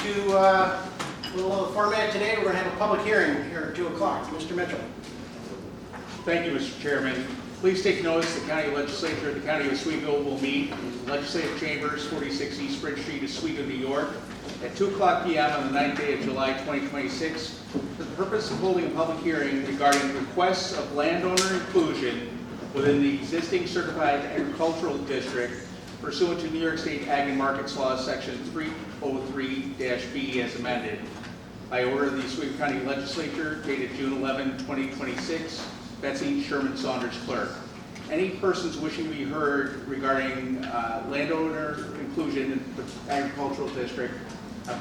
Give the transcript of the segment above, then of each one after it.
to a little of the format today. We're going to have a public hearing here at 2 o'clock. Mr. Mitchell. Thank you, Mr. Chairman. Please take notice the county legislature of the county of Oswego will meet in the legislative chambers, 46 East Bridge Street, Oswego, New York, at 2 o'clock p.m. on the 9th day of July 2026 for the purpose of holding a public hearing regarding requests of landowner inclusion within the existing certified agricultural district pursuant to New York State Ag and Markets Law, Section 303-B as amended. By order of the Oswego County Legislature dated June 11, 2026, Betsy Sherman Saunders, Clerk. Any persons wishing to be heard regarding landowner inclusion in the agricultural district,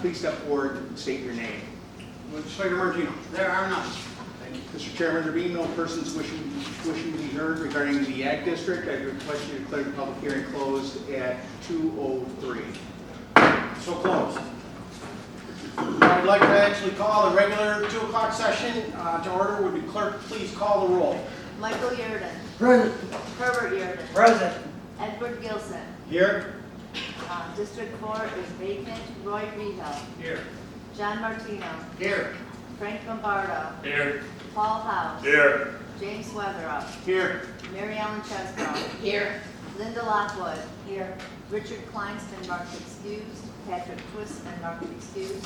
please step forward and state your name. Legislator Martino. There are none. Thank you. Mr. Chairman, there being no persons wishing to be heard regarding the Ag District, I request you to declare the public hearing closed at 2:03. So closed. I'd like to actually call the regular 2 o'clock session to order. Would the clerk please call the roll? Michael Yerden. Present. Herbert Yerden. Present. Edward Gilson. Here. District 4 is vacant. Roy Rehill. Here. John Martino. Here. Frank Lombardo. Here. Paul House. Here. James Weatherup. Here. Mary Ellen Chesbro. Here. Linda Lockwood. Here. Richard Kleinston, marked excused. Patrick Twist, and marked excused.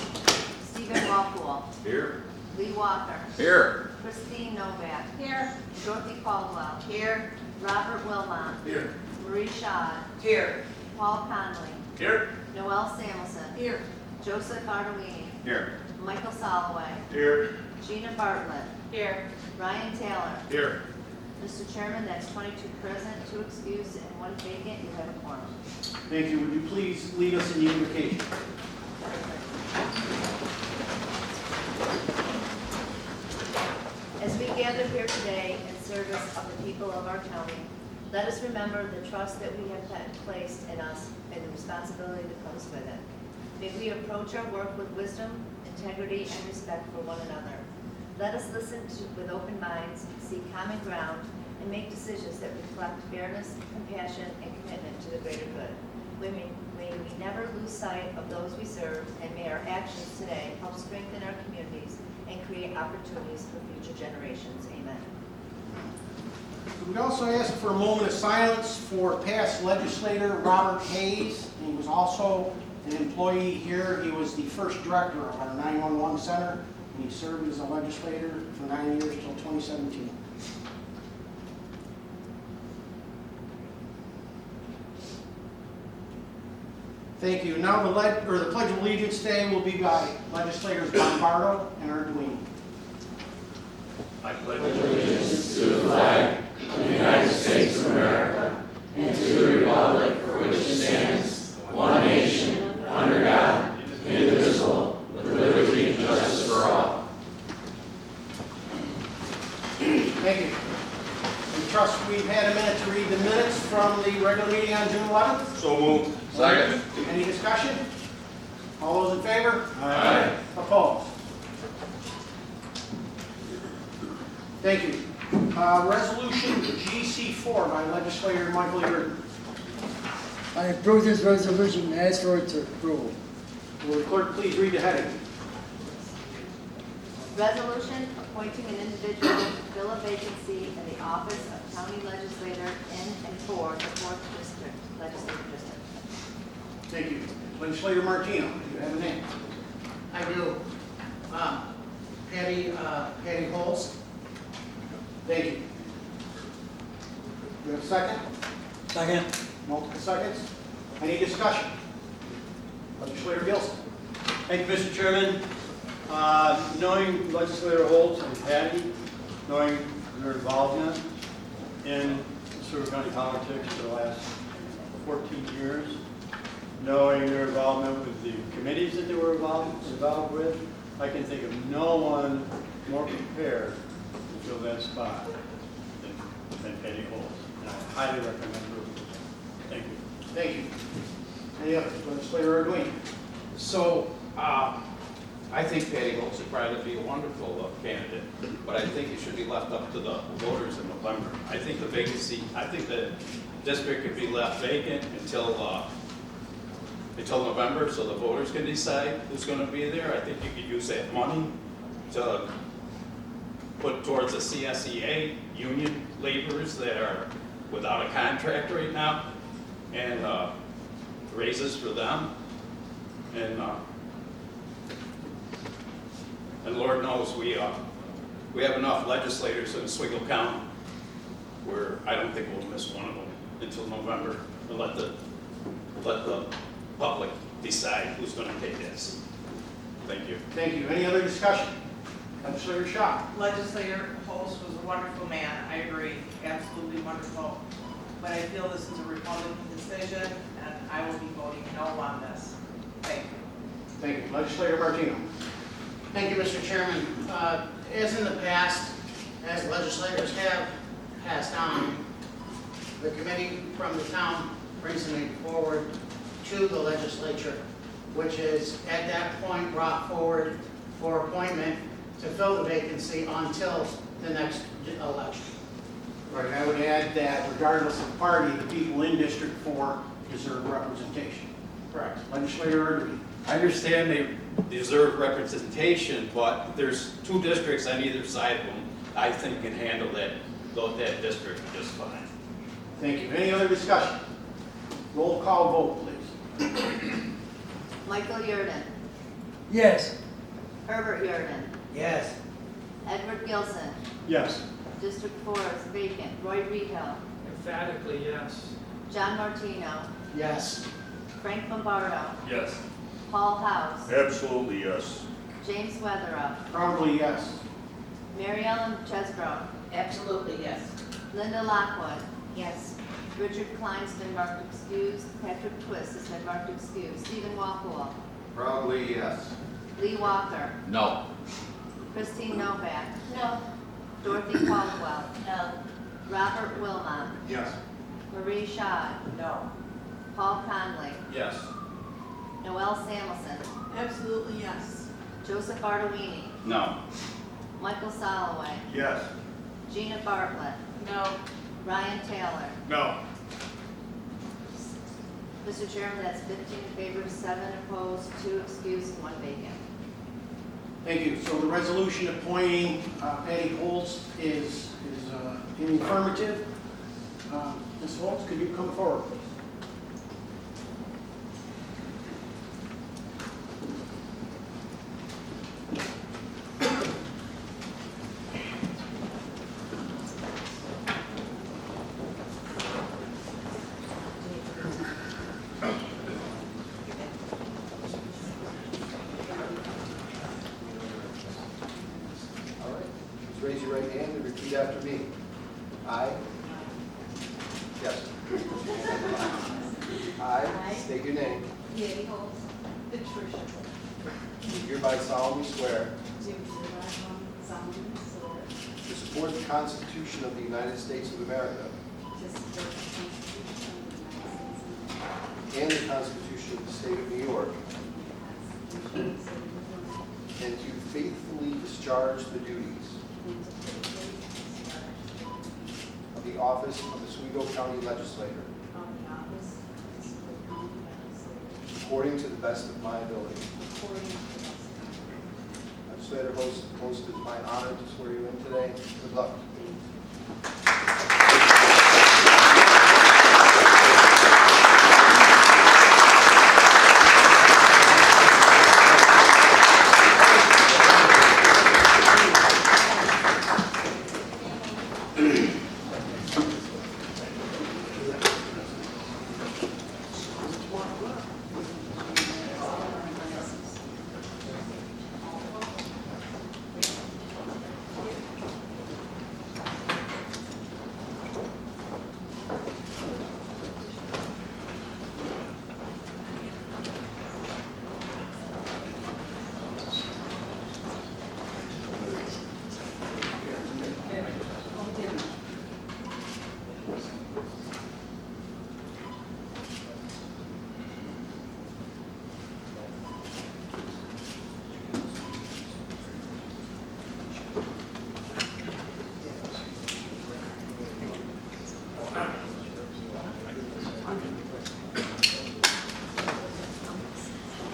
Stephen Walpole. Here. Lee Walker. Here. Christine Novak. Here. Dorothy Caldwell. Here. Robert Wilmot. Here. Marie Shaw. Here. Paul Conley. Here. Noel Samuelson. Here. Joseph Arduini. Here. Michael Soloway. Here. Gina Bartlett. Here. Ryan Taylor. Here. Mr. Chairman, that's 22 present, 2 excused, and 1 vacant. You have a quorum. Thank you. Would you please lead us in the invocation? As we gather here today in service of the people of our county, let us remember the trust that we have placed in us and the responsibility that comes with it. May we approach our work with wisdom, integrity, and respect for one another. Let us listen with open minds, seek common ground, and make decisions that reflect fairness, compassion, and commitment to the greater good. May we never lose sight of those we serve, and may our actions today help strengthen our communities and create opportunities for future generations. Amen. We'd also ask for a moment of silence for past legislator Robert Hayes. He was also an employee here. He was the first director of our 911 center, and he served as a legislator for 9 years till 2017. Thank you. Now the Pledge of Allegiance today will be by legislators Lombardo and Arduini. I pledge allegiance to the flag of the United States of America and to the republic for which it stands, one nation, under God, indivisible, with liberty and justice for all. Thank you. We trust we've had a minute to read the minutes from the regular meeting on June 11th. So moved. Second. Any discussion? All those in favor? Aye. Opposed? Thank you. Resolution GC4 by legislator Michael Yerden. I approve this resolution and ask for its approval. Will the clerk please read the heading? Resolution appointing an individual to fill a vacancy in the office of county legislator in and for the 4th District, Legislative District. Thank you. Legislator Martino, do you have a name? I do. Patty Holz. Thank you. Do you have a second? Second. Multiple seconds? Any discussion? Legislator Gilson. Thank you, Mr. Chairman. Knowing legislator Holtz and Patty, knowing their involvement in Oswego County politics for the last 14 years, knowing their involvement with the committees that they were involved with, I can think of no one more prepared to fill that spot than Patty Holtz. And I highly recommend her. Thank you. Thank you. Any others? Legislator Arduini. So, I think Patty Holtz would probably be a wonderful candidate, but I think it should be left up to the voters in November. I think the district could be left vacant until until November so the voters can decide who's gonna be there. I think you could use that money to put towards the CSEA union laborers that are without a contract right now, and raises for them. And Lord knows we have enough legislators in Oswego County where I don't think we'll miss one of them until November, and let the public decide who's gonna take this. Thank you. Thank you. Any other discussion? Legislator Shaw. Legislator Holst was a wonderful man, I agree, absolutely wonderful. But I feel this is a Republican decision, and I will be voting no on this. Thank you. Thank you. Legislator Martino. Thank you, Mr. Chairman. As in the past, as legislators have passed on, the committee from the town brings them forward to the legislature, which is at that point brought forward for appointment to fill the vacancy until the next election. Right, I would add that regardless of party, the people in District 4 deserve representation. Correct. Legislator Erdman. I understand they deserve representation, but there's 2 districts on either side of them I think can handle that district just fine. Thank you. Any other discussion? Roll call vote, please. Michael Yurden, Yes. Herbert Yurden, Yes. Edward Gilson, Yes. District 4 is vacant, Roy Rehill, Emphatically, yes. John Martino, Yes. Frank Lombardo, Yes. Paul House, Absolutely, yes. James Weatherup, Probably yes. Mary Ellen Chesbro, Absolutely, yes. Linda Lockwood. Yes. Richard Klein's been marked excused. Patrick Twist has been marked excused. Stephen Walpole. Probably yes. Lee Walker. No. Christine Novak. No. Dorothy Caldwell. No. Robert Wilmot. Yes. Marie Schott. No. Paul Conley. Yes. Noel Samuelson. Absolutely, yes. Joseph Arduini. No. Michael Soloway. Yes. Gina Bartlett. No. Ryan Taylor. No. Mr. Chairman, that's 15 in favor, 7 opposed, 2 excused, and 1 vacant. Thank you. So the resolution appointing Patty Holst is in the affirmative. Ms. Holst, could you come forward, please? All right, please raise your right hand and repeat after me. I. Yes. I state your name. Patty Holst. Patricia. Do hereby solemnly swear Do solemnly swear to support the Constitution of the United States of America to support the Constitution of the United States and the Constitution of the State of New York, and the Constitution of the State of New York, and to faithfully discharge the duties and to faithfully discharge of the office of the Oswego County Legislator of the office of the Oswego County Legislator according to the best of my ability. according to the best of my ability. Legislator Host, it's my honor to swear you in today. Good luck.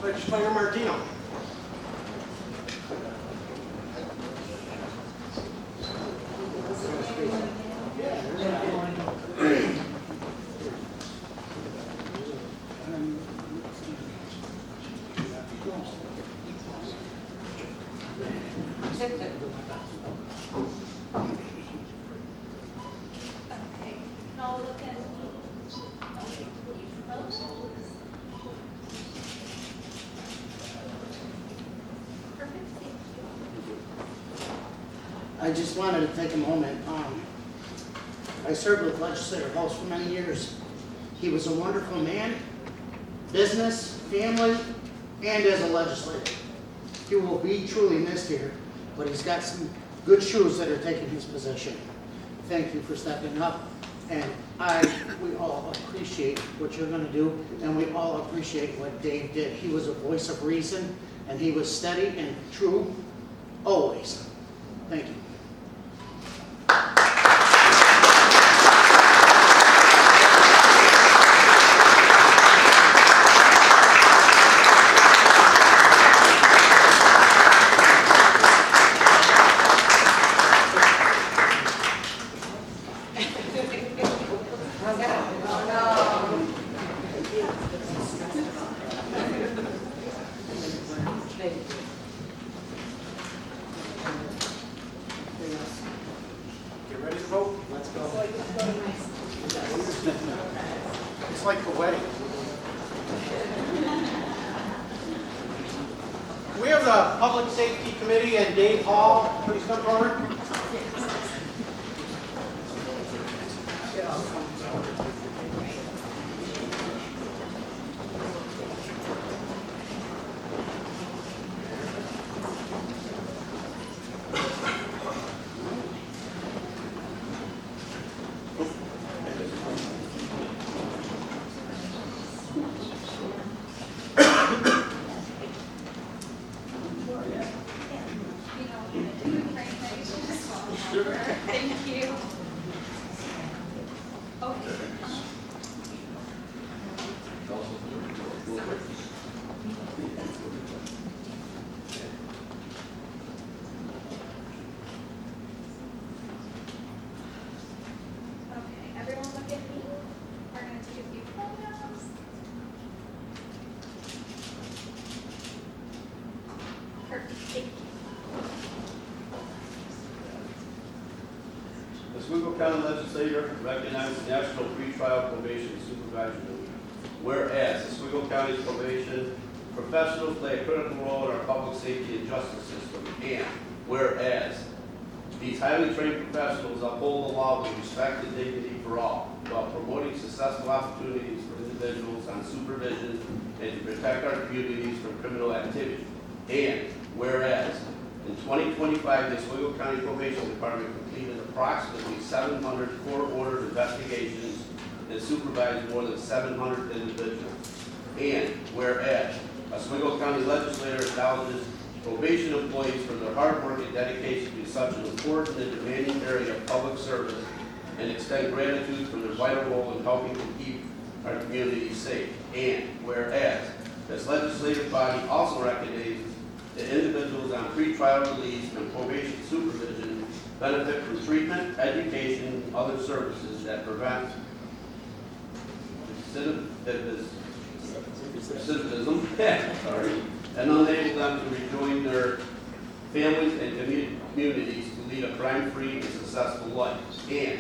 Legislator Martino. Okay, now look at me. Perfect, thank you. I just wanted to take a moment. I served with Legislator Hulse for many years. He was a wonderful man, business, family, and as a legislator. He will be truly missed here, but he's got some good shoes that are taking his position. Thank you for stepping up, and we all appreciate what you're gonna do, and we all appreciate what Dave did. He was a voice of reason, and he was steady and true, always. Thank you. Get ready to vote? Let's go. It's like the wedding. We have the Public Safety Committee and Dave Hall. Please come forward. Thank you. Okay. Okay, everyone look at me. We're gonna take a few photos. Perfect, thank you. The Oswego County Legislature recognizes National Pretrial Probation Supervisory Week. Whereas Oswego County's probation professionals play a critical role in our public safety and justice system, and whereas these highly trained professionals uphold the law with respect and dignity for all, while promoting successful opportunities for individuals on supervision and to protect our communities from criminal activity. And whereas in 2025, the Oswego County Probation Department completed approximately 700 court-ordered investigations and supervised more than 700 individuals. And whereas Oswego County Legislature acknowledges probation employees for their hard work and dedication to such an important and demanding area of public service, and extend gratitude for their vital role in helping to keep our communities safe. And whereas this legislative body also recognizes that individuals on pretrial release and probation supervision benefit from treatment, education, and other services that prevent recidivism, and enable them to rejoin their families and communities to lead a crime-free and successful life. And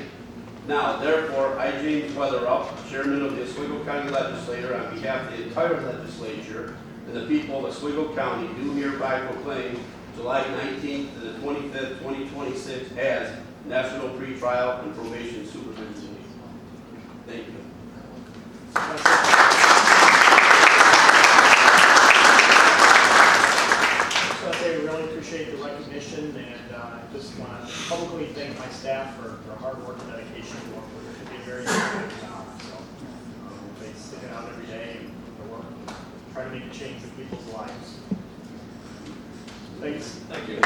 now, therefore, I, James Weatherup, Chairman of the Oswego County Legislature, on behalf of the entire legislature and the people of Oswego County, do hereby proclaim July 19th to the 25th, 2026 as National Pretrial and Probation Supervision Week. Thank you. So I say we really appreciate the recognition, and I just want to publicly thank my staff for their hard work and dedication to work with. It could be a very difficult job, so they stick it out every day and they work, try to make a change in people's lives. Thanks. Thank you.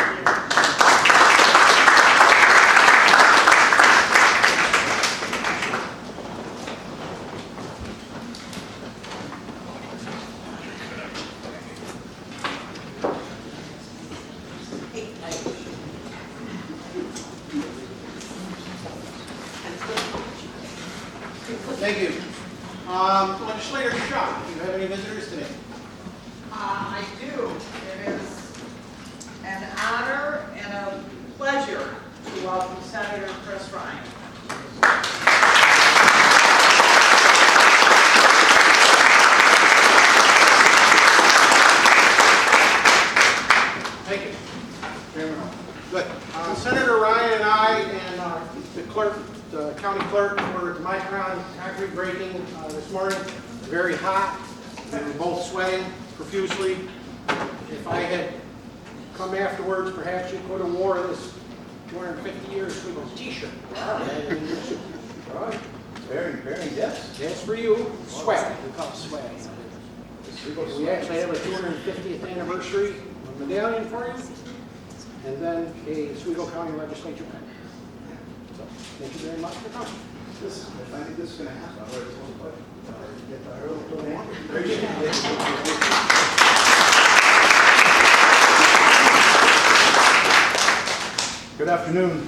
Thank you. Legislator Shaw, do you have any visitors today? I do. It is an honor and a pleasure to welcome Senator Chris Ryan. Thank you. Good. Senator Ryan and I and the clerk, the county clerk, were at the Micron concrete breaking this morning. Very hot. We were both sweating profusely. If I had come afterwards, perhaps you could have wore this 250 years Swivel t-shirt. All right. Very yes. That's for you. Swag. We call it swag. We actually have a 250th anniversary medallion for you, and then a Oswego County Legislature pen. So, thank you very much for coming. If I think this is going to happen, I'll wear it Good afternoon.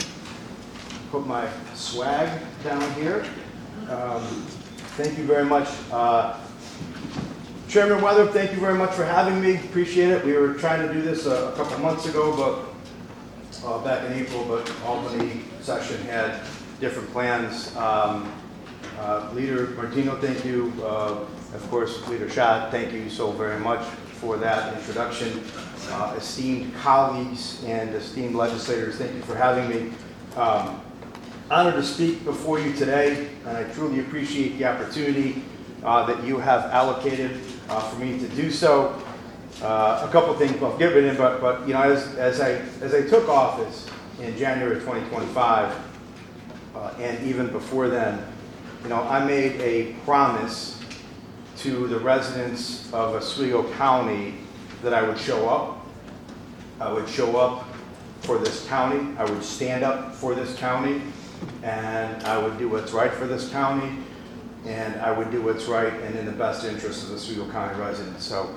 Put my swag down here. Thank you very much. Chairman Weather, thank you very much for having me. Appreciate it. We were trying to do this a couple months ago, but back in April, but Albany session had different plans. Leader Martino, thank you. Of course, Leader Schott, thank you so very much for that introduction. Esteemed colleagues and esteemed legislators, thank you for having me. Honored to speak before you today, and I truly appreciate the opportunity that you have allocated for me to do so. A couple things I'll get rid of, but you know, as I took office in January 2025, and even before then, you know, I made a promise to the residents of Oswego County that I would show up. I would show up for this county. I would stand up for this county, and I would do what's right for this county, and I would do what's right and in the best interest of the Oswego County residents. So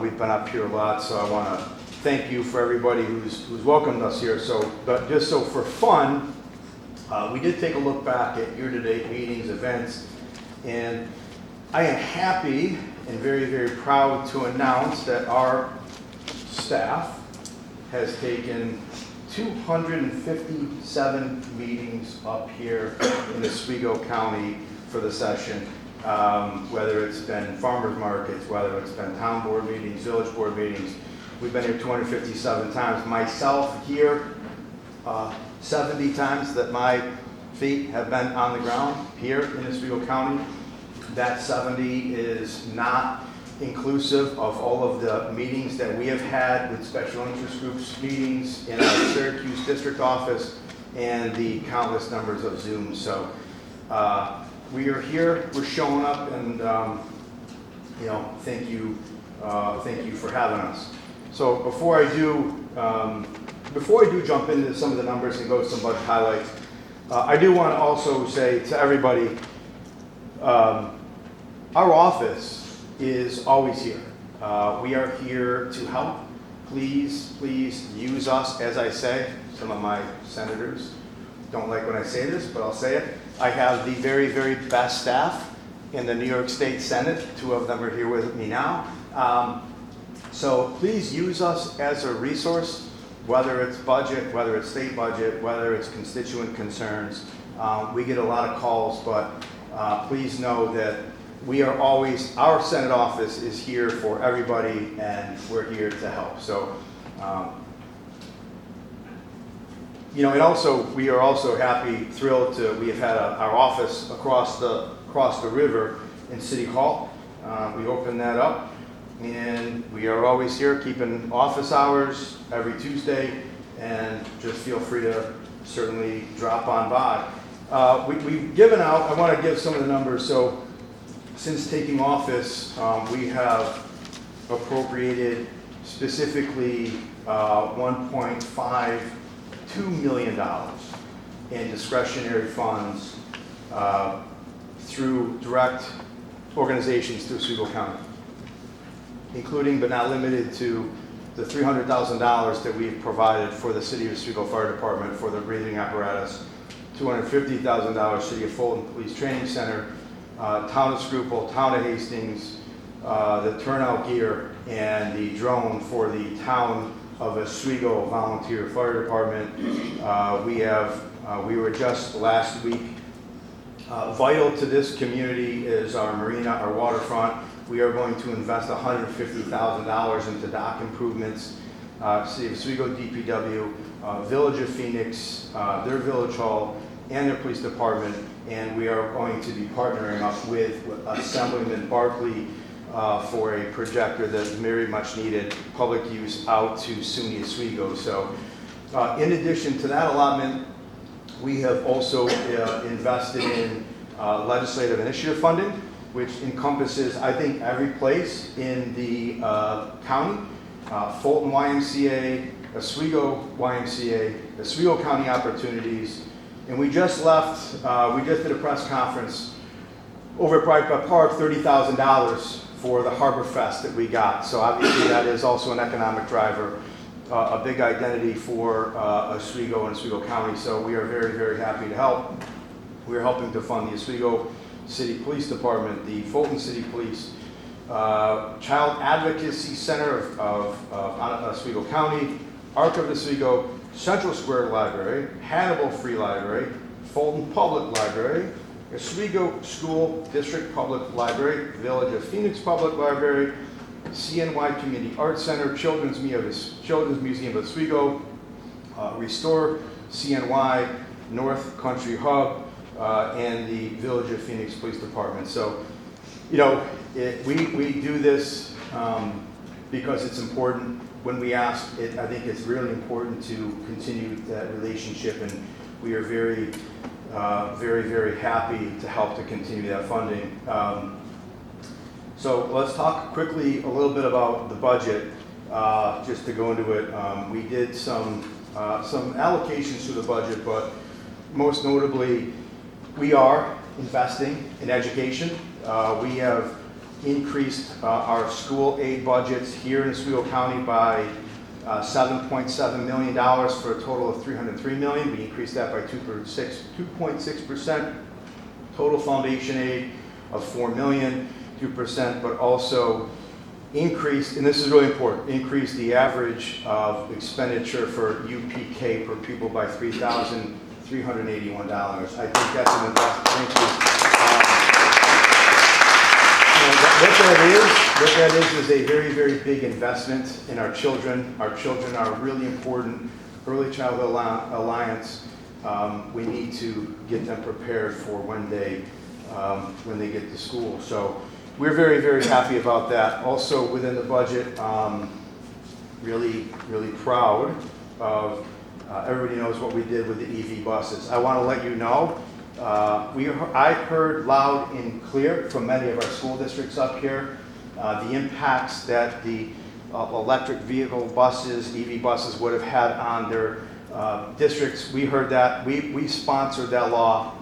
we've been up here a lot, so I want to thank you for everybody who's welcomed us here. So, but just so for fun, we did take a look back at year-to-date meetings, events, and I am happy and very, very proud to announce that our staff has taken 257 meetings up here in Oswego County for the session, whether it's been farmers markets, whether it's been town board meetings, village board meetings. We've been here 257 times. Myself here, 70 times that my feet have been on the ground here in Oswego County. That 70 is not inclusive of all of the meetings that we have had with special interest groups, meetings in our Syracuse district office, and the countless numbers of Zooms. So we are here, we're showing up, and you know, thank you for having us. So before I do jump into some of the numbers and go to some budget highlights, I do want to also say to everybody, our office is always here. We are here to help. Please use us, as I say. Some of my senators don't like when I say this, but I'll say it. I have the very, very best staff in the New York State Senate. 2 of them are here with me now. So please use us as a resource, whether it's budget, whether it's state budget, whether it's constituent concerns. We get a lot of calls, but please know that we are always, our Senate office is here for everybody, and we're here to help. So, you know, and also, we are also happy, thrilled to, we have had our office across the river in City Hall. We opened that up, and we are always here keeping office hours every Tuesday, and just feel free to certainly drop on by. We've given out, I want to give some of the numbers. So since taking office, we have appropriated specifically $1.52 million in discretionary funds through direct organizations through Oswego County, including but not limited to the $300,000 that we've provided for the City of Oswego Fire Department for the breathing apparatus, $250,000 City of Fulton Police Training Center, Town of Schuylkill, Town of Hastings, the turnout gear, and the drone for the Town of Oswego Volunteer Fire Department. We were just last week. Vital to this community is our marina, our waterfront. We are going to invest $150,000 into dock improvements. City of Oswego DPW, Village of Phoenix, their village hall, and their police department, and we are going to be partnering up with Assemblyman Barkley for a projector that's very much needed public use out to SUNY Oswego. So in addition to that allotment, we have also invested in legislative initiative funding, which encompasses, I think, every place in the county. Fulton YMCA, Oswego YMCA, Oswego County Opportunities, and we just left, we just did a press conference over at Pride Park, $30,000 for the Harbor Fest that we got. So obviously that is also an economic driver, a big identity for Oswego and Oswego County. So we are very, very happy to help. We are helping to fund the Oswego City Police Department, the Fulton City Police, Child Advocacy Center of Oswego County, Arc of Oswego, Central Square Library, Hannibal Free Library, Fulton Public Library, Oswego School District Public Library, Village of Phoenix Public Library, CNY Community Arts Center, Children's Museum of Oswego, Restore CNY, North Country Hub, and the Village of Phoenix Police Department. So, you know, we do this because it's important. When we ask it, I think it's really important to continue that relationship, and we are very, very happy to help to continue that funding. So let's talk quickly a little bit about the budget, just to go into it. We did some allocations to the budget, but most notably, we are investing in education. We have increased our school aid budgets here in Oswego County by $7.7 million for a total of $303 million. We increased that by 2.6%. Total foundation aid of $4 million, 2%, but also increased, and this is really important, increased the average of expenditure for UPK per pupil by $3,381. I think that's an investment. Thank you. What that is a very, very big investment in our children. Our children are really important. Early Childhood Alliance, we need to get them prepared for when they get to school. So we're very, very happy about that. Also within the budget, really, really proud of, everybody knows what we did with the EV buses. I want to let you know, I heard loud and clear from many of our school districts up here, the impacts that the electric vehicle buses, EV buses would have had on their districts. We heard that. We sponsored that law.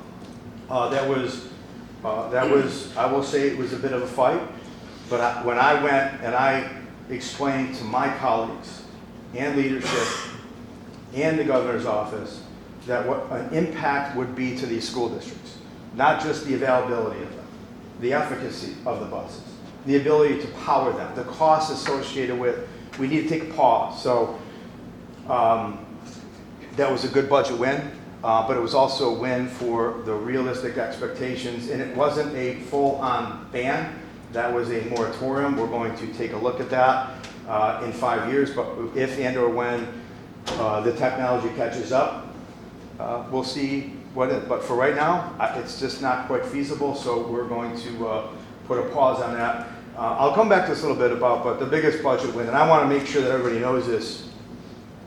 That was, I will say it was a bit of a fight, but when I went and I explained to my colleagues and leadership and the governor's office that what an impact would be to these school districts, not just the availability of them, the efficacy of the buses, the ability to power them, the costs associated with, we need to take a pause. So that was a good budget win, but it was also a win for the realistic expectations, and it wasn't a full-on ban. That was a moratorium. We're going to take a look at that in 5 years, but if and or when the technology catches up, we'll see what it, but for right now, it's just not quite feasible, so we're going to put a pause on that. I'll come back to this a little bit about, but the biggest budget win, and I want to make sure that everybody knows this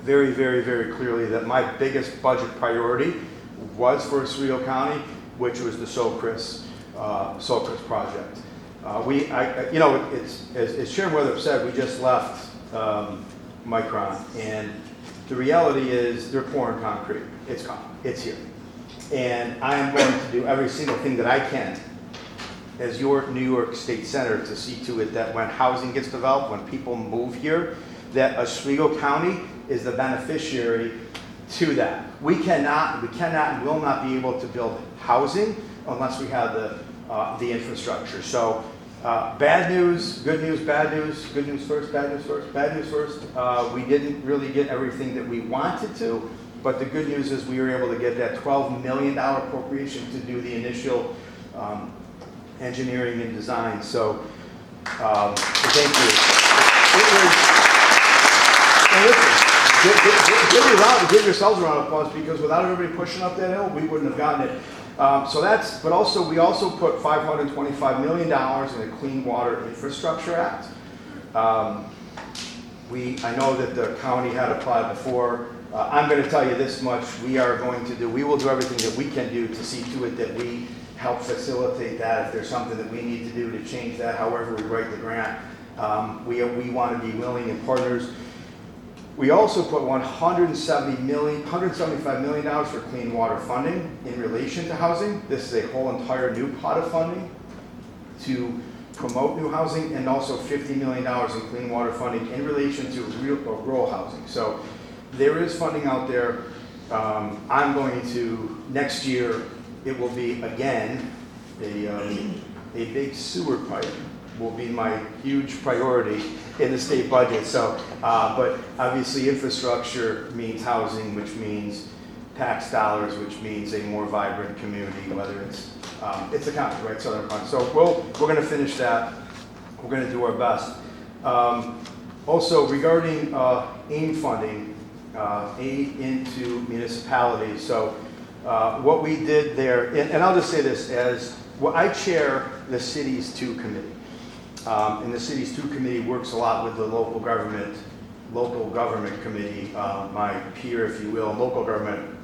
very, very, very clearly, that my biggest budget priority was for Oswego County, which was the SOCRIS project. You know, it's, as Chairman Weather said, we just left Micron, and the reality is they're pouring concrete. It's coming. It's here. And I am going to do every single thing that I can as your New York State Senator to see to it that when housing gets developed, when people move here, that Oswego County is the beneficiary to that. We cannot and will not be able to build housing unless we have the the infrastructure. So bad news, good news, bad news, good news first, bad news first, bad news first. We didn't really get everything that we wanted to, but the good news is we were able to get that $12 million appropriation to do the initial engineering and design. So thank you. It was, and listen, give yourselves a round of applause, because without everybody pushing up that hill, we wouldn't have gotten it. But also, we also put $525 million in the Clean Water Infrastructure Act. I know that the county had applied before. I'm going to tell you this much: we will do everything that we can do to see to it that we help facilitate that. If there's something that we need to do to change that, however we write the grant, we want to be willing and partners. We also put $175 million for clean water funding in relation to housing. This is a whole entire new pot of funding to promote new housing, and also $50 million in clean water funding in relation to rural housing. So there is funding out there. I'm going to, next year, it will be again a big sewer pipe will be my huge priority in the state budget. So, but obviously infrastructure means housing, which means tax dollars, which means a more vibrant community, whether it's a county, right, Southern Fund. So we're going to finish that. We're going to do our best. Also, regarding AIM funding, aid into municipalities. So what we did there, and I'll just say this, as well, I chair the Cities 2 committee. And the Cities 2 committee works a lot with the local government committee, my peer, if you will, local government.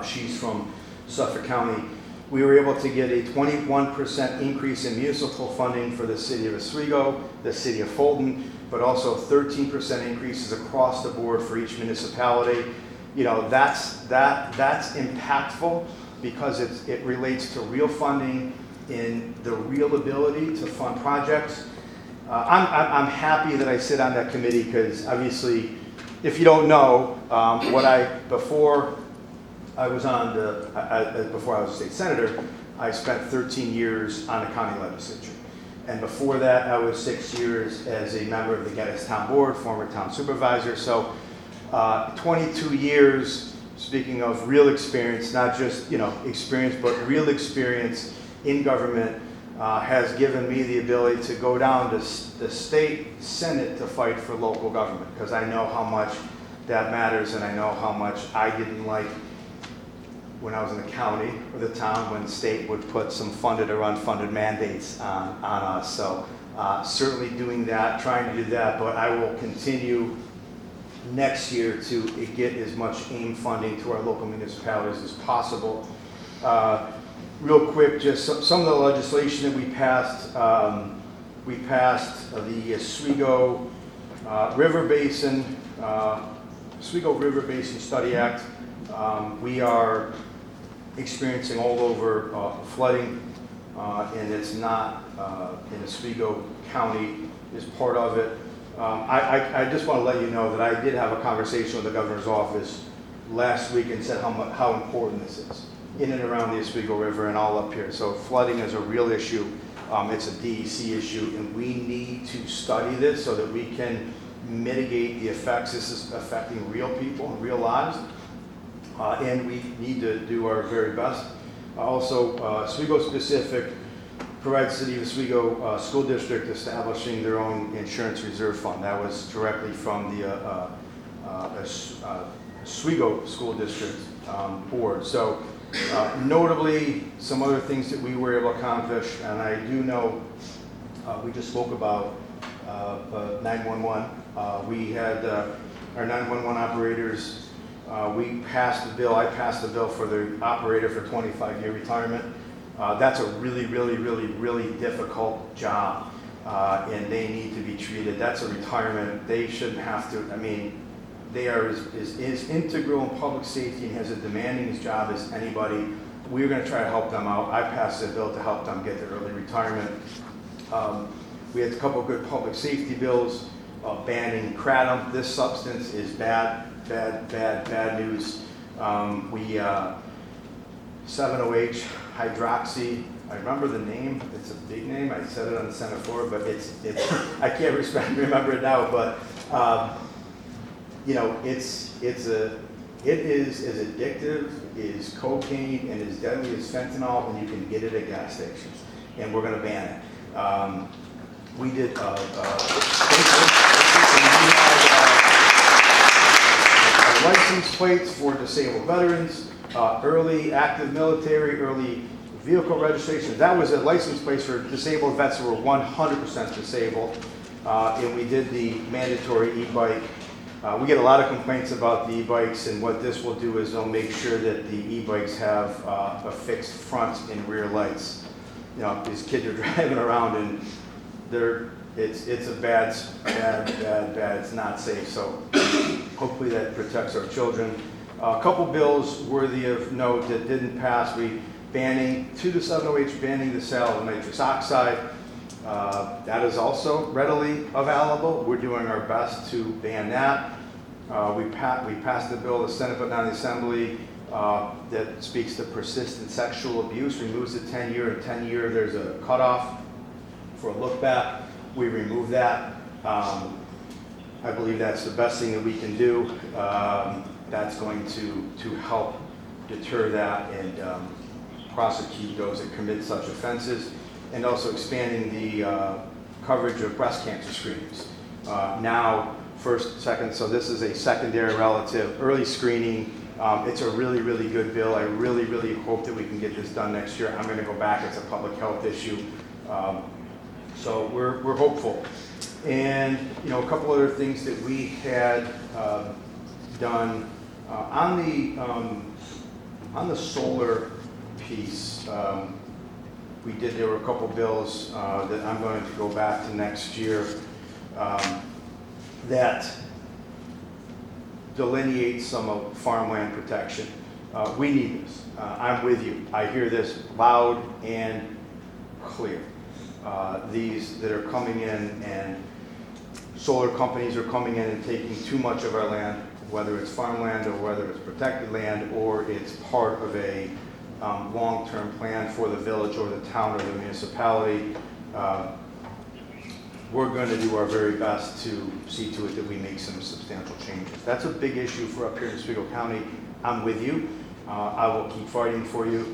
She's from Suffolk County. We were able to get a 21% increase in municipal funding for the city of Oswego, the city of Fulton, but also 13% increases across the board for each municipality. You know, that's impactful, because it relates to real funding in the real ability to fund projects. I'm happy that I sit on that committee, because obviously, if you don't know, before I was a state senator, I spent 13 years on the county legislature. And before that, I was 6 years as a member of the Geddes Town Board, former town supervisor. So 22 years, speaking of real experience, not just experience, but real experience in government, has given me the ability to go down to the state senate to fight for local government, because I know how much that matters, and I know how much I didn't like when I was in the county or the town when the state would put some funded or unfunded mandates on us. So certainly doing that, trying to do that, but I will continue next year to get as much AIM funding to our local municipalities as possible. Real quick, just some of the legislation that we passed. We passed the Oswego River Basin Study Act. We are experiencing all over flooding, and it's not in Oswego County is part of it. I just want to let you know that I did have a conversation with the governor's office last week and said how important this is in and around the Oswego River and all up here. So flooding is a real issue. It's a DEC issue, and we need to study this so that we can mitigate the effects. This is affecting real people and real lives, and we need to do our very best. Also, Oswego specific, provides the City of Oswego School District establishing their own insurance reserve fund. That was directly from the Oswego School District board. So notably, some other things that we were able to accomplish, and I do know we just spoke about 911. We had our 911 operators, we passed the bill, I passed the bill for the operator for 25-year retirement. That's a really, really, really, really difficult job, and they need to be treated. That's a retirement. They shouldn't have to, I mean, they are as integral in public safety and as demanding a job as anybody. We're going to try to help them out. I passed a bill to help them get their early retirement. We had a couple of good public safety bills banning kratom. This substance is bad news. 7-OH, hydroxy, I remember the name, it's a big name, I said it on the Senate floor, but it's, I can't remember it now, but, you know, it is as addictive as cocaine and as deadly as fentanyl, and you can get it at gas stations, and we're gonna ban it. We did, license plates for disabled veterans, early active military, early vehicle registration. That was a license plate for disabled vets who were 100% disabled. And we did the mandatory e-bike. We get a lot of complaints about the e-bikes, and what this will do is they'll make sure that the e-bikes have a fixed front and rear lights. You know, these kids are driving around and it's a bad, it's not safe. So hopefully that protects our children. A couple bills worthy of note that didn't pass. We banning 2 to 7-OH, banning the sale of nitrous oxide. That is also readily available. We're doing our best to ban that. We passed the bill, the Senate, but not the Assembly, that speaks to persistent sexual abuse, removes the 10-year, and 10-year there's a cutoff for a look back. We remove that. I believe that's the best thing that we can do. That's going to help deter that and prosecute those that commit such offenses, and also expanding the coverage of breast cancer screenings. Now, first, second, so this is a secondary relative, early screening. It's a really, really good bill. I really, really hope that we can get this done next year. I'm gonna go back, it's a public health issue. So we're hopeful. And, you know, a couple other things that we had done on the solar piece. There were a couple bills that I'm going to go back to next year that delineate some of farmland protection. We need this. I'm with you. I hear this loud and clear. These that are coming in, and solar companies are coming in and taking too much of our land, whether it's farmland or whether it's protected land or it's part of a long-term plan for the village or the town or the municipality. We're going to do our very best to see to it that we make some substantial changes. That's a big issue for up here in Oswego County. I'm with you. I will keep fighting for you.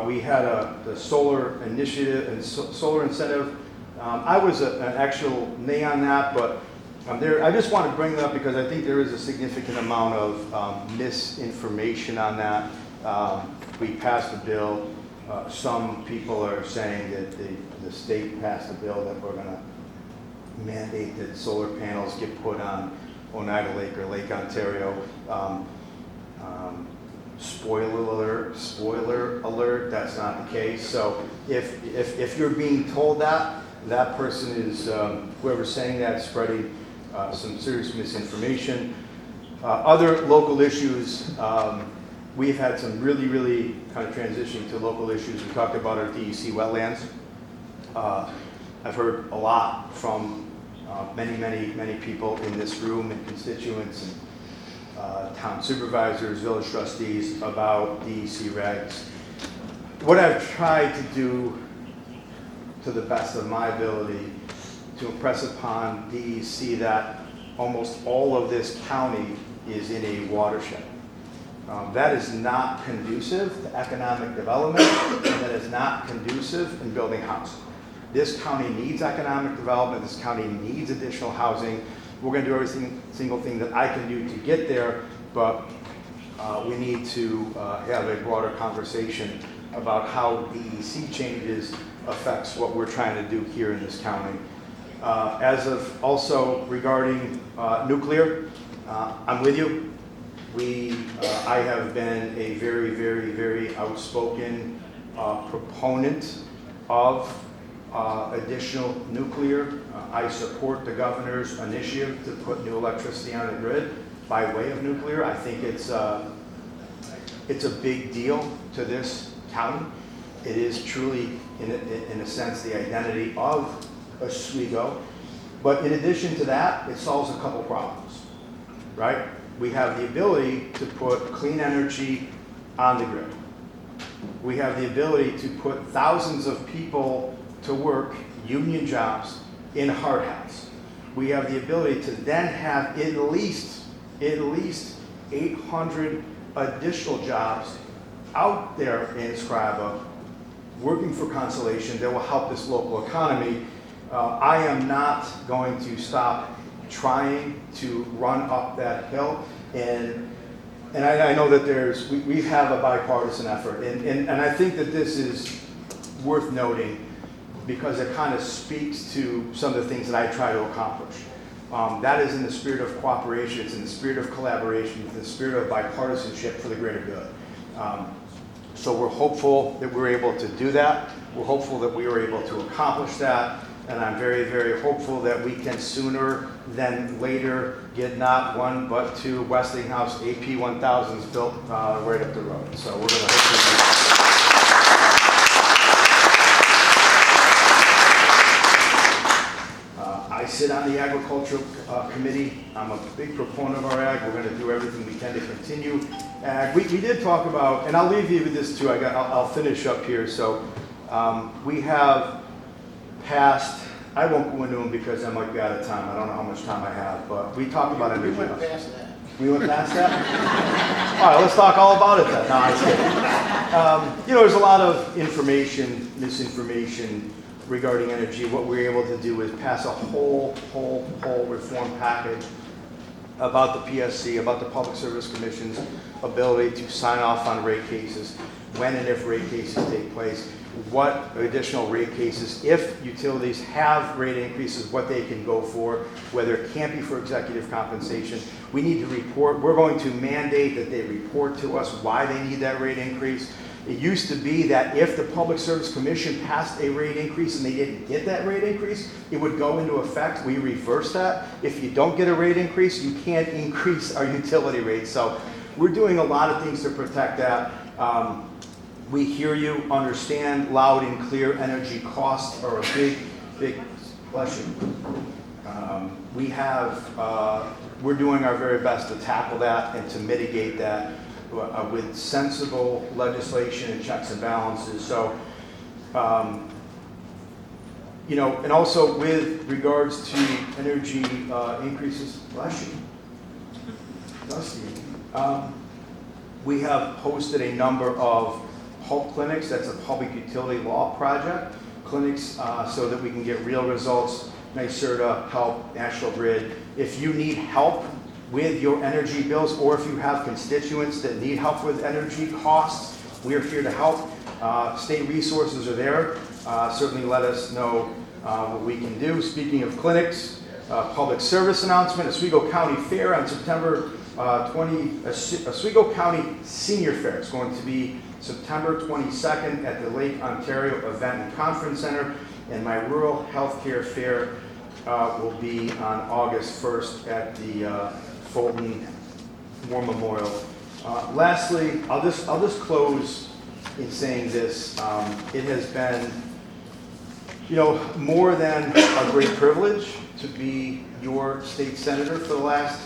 We had the solar initiative and solar incentive. I was an actual nay on that, but I just want to bring that up because I think there is a significant amount of misinformation on that. We passed a bill. Some people are saying that the state passed a bill that we're going to mandate that solar panels get put on Oneida Lake or Lake Ontario. Spoiler alert, that's not the case. So if you're being told that person is, whoever's saying that, spreading some serious misinformation. Other local issues, we've had some really kind of transitioning to local issues. We talked about our DEC wetlands. I've heard a lot from many people in this room and constituents and town supervisors, village trustees about DEC regs. What I've tried to do to the best of my ability to impress upon DEC that almost all of this county is in a watershed. That is not conducive to economic development, and that is not conducive in building housing. This county needs economic development. This county needs additional housing. We're going to do every single thing that I can do to get there, but we need to have a broader conversation about how DEC changes affects what we're trying to do here in this county. As of also regarding nuclear, I'm with you. I have been a very outspoken proponent of additional nuclear. I support the governor's initiative to put new electricity on the grid by way of nuclear. I think it's a big deal to this county. It is truly, in a sense, the identity of Oswego. But in addition to that, it solves a couple problems, right? We have the ability to put clean energy on the grid. We have the ability to put thousands of people to work, union jobs, in Hard Hats. We have the ability to then have at least 800 additional jobs out there in Scriba working for Constellation that will help this local economy. I am not going to stop trying to run up that hill, and I know that we have a bipartisan effort, and I think that this is worth noting because it kind of speaks to some of the things that I try to accomplish. That is in the spirit of cooperation, it's in the spirit of collaboration, it's in the spirit of bipartisanship for the greater good. So we're hopeful that we're able to do that. We're hopeful that we were able to accomplish that. And I'm very, very hopeful that we can sooner than later get not one but two Westinghouse AP 1000s built right up the road. So we're going to hopefully. I sit on the agricultural committee. I'm a big proponent of our ag. We're going to do everything we can to continue ag. We did talk about, and I'll leave you with this too. I'll finish up here. So we have passed. I won't go into them because I might be out of time. I don't know how much time I have, but we talked about energy. We went past that. We went past that? All right, let's talk all about it then. No, I'm just kidding. There's a lot of information, misinformation regarding energy. What we were able to do is pass a whole reform package about the PSC, about the Public Service Commission's ability to sign off on rate cases, when and if rate cases take place, what additional rate cases, if utilities have rate increases, what they can go for, whether it can't be for executive compensation. We need to report. We're going to mandate that they report to us why they need that rate increase. It used to be that if the Public Service Commission passed a rate increase and they didn't get that rate increase, it would go into effect. We reversed that. If you don't get a rate increase, you can't increase our utility rates. So we're doing a lot of things to protect that. We hear you, understand loud and clear. Energy costs are a big bless you. We're doing our very best to tackle that and to mitigate that with sensible legislation and checks and balances. So, and also with regards to energy increases, bless you, Dusty, we have hosted a number of HULP clinics. That's a public utility law project. Clinics so that we can get real results. NYSERDA help, National Grid. If you need help with your energy bills, or if you have constituents that need help with energy costs, we are here to help. State resources are there. Certainly let us know what we can do. Speaking of clinics, public service announcement, Oswego County Fair on September 20, Oswego County Senior Fair. It's going to be September 22nd at the Lake Ontario Event and Conference Center, and my Rural Healthcare Fair will be on August 1st at the Fulton War Memorial. Lastly, I'll just close in saying this. It has been, more than a great privilege to be your state senator for the last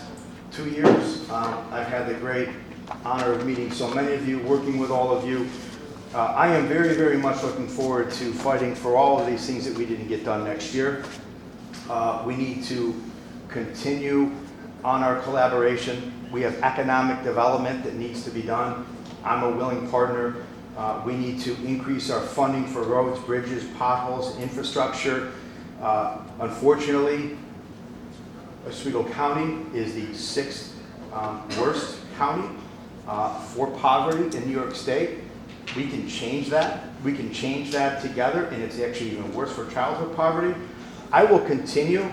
2 years. I've had the great honor of meeting so many of you, working with all of you. I am very, very much looking forward to fighting for all of these things that we didn't get done next year. We need to continue on our collaboration. We have economic development that needs to be done. I'm a willing partner. We need to increase our funding for roads, bridges, potholes, infrastructure. Unfortunately, Oswego County is the 6th worst county for poverty in New York State. We can change that. We can change that together, and it's actually even worse for childhood poverty. I will continue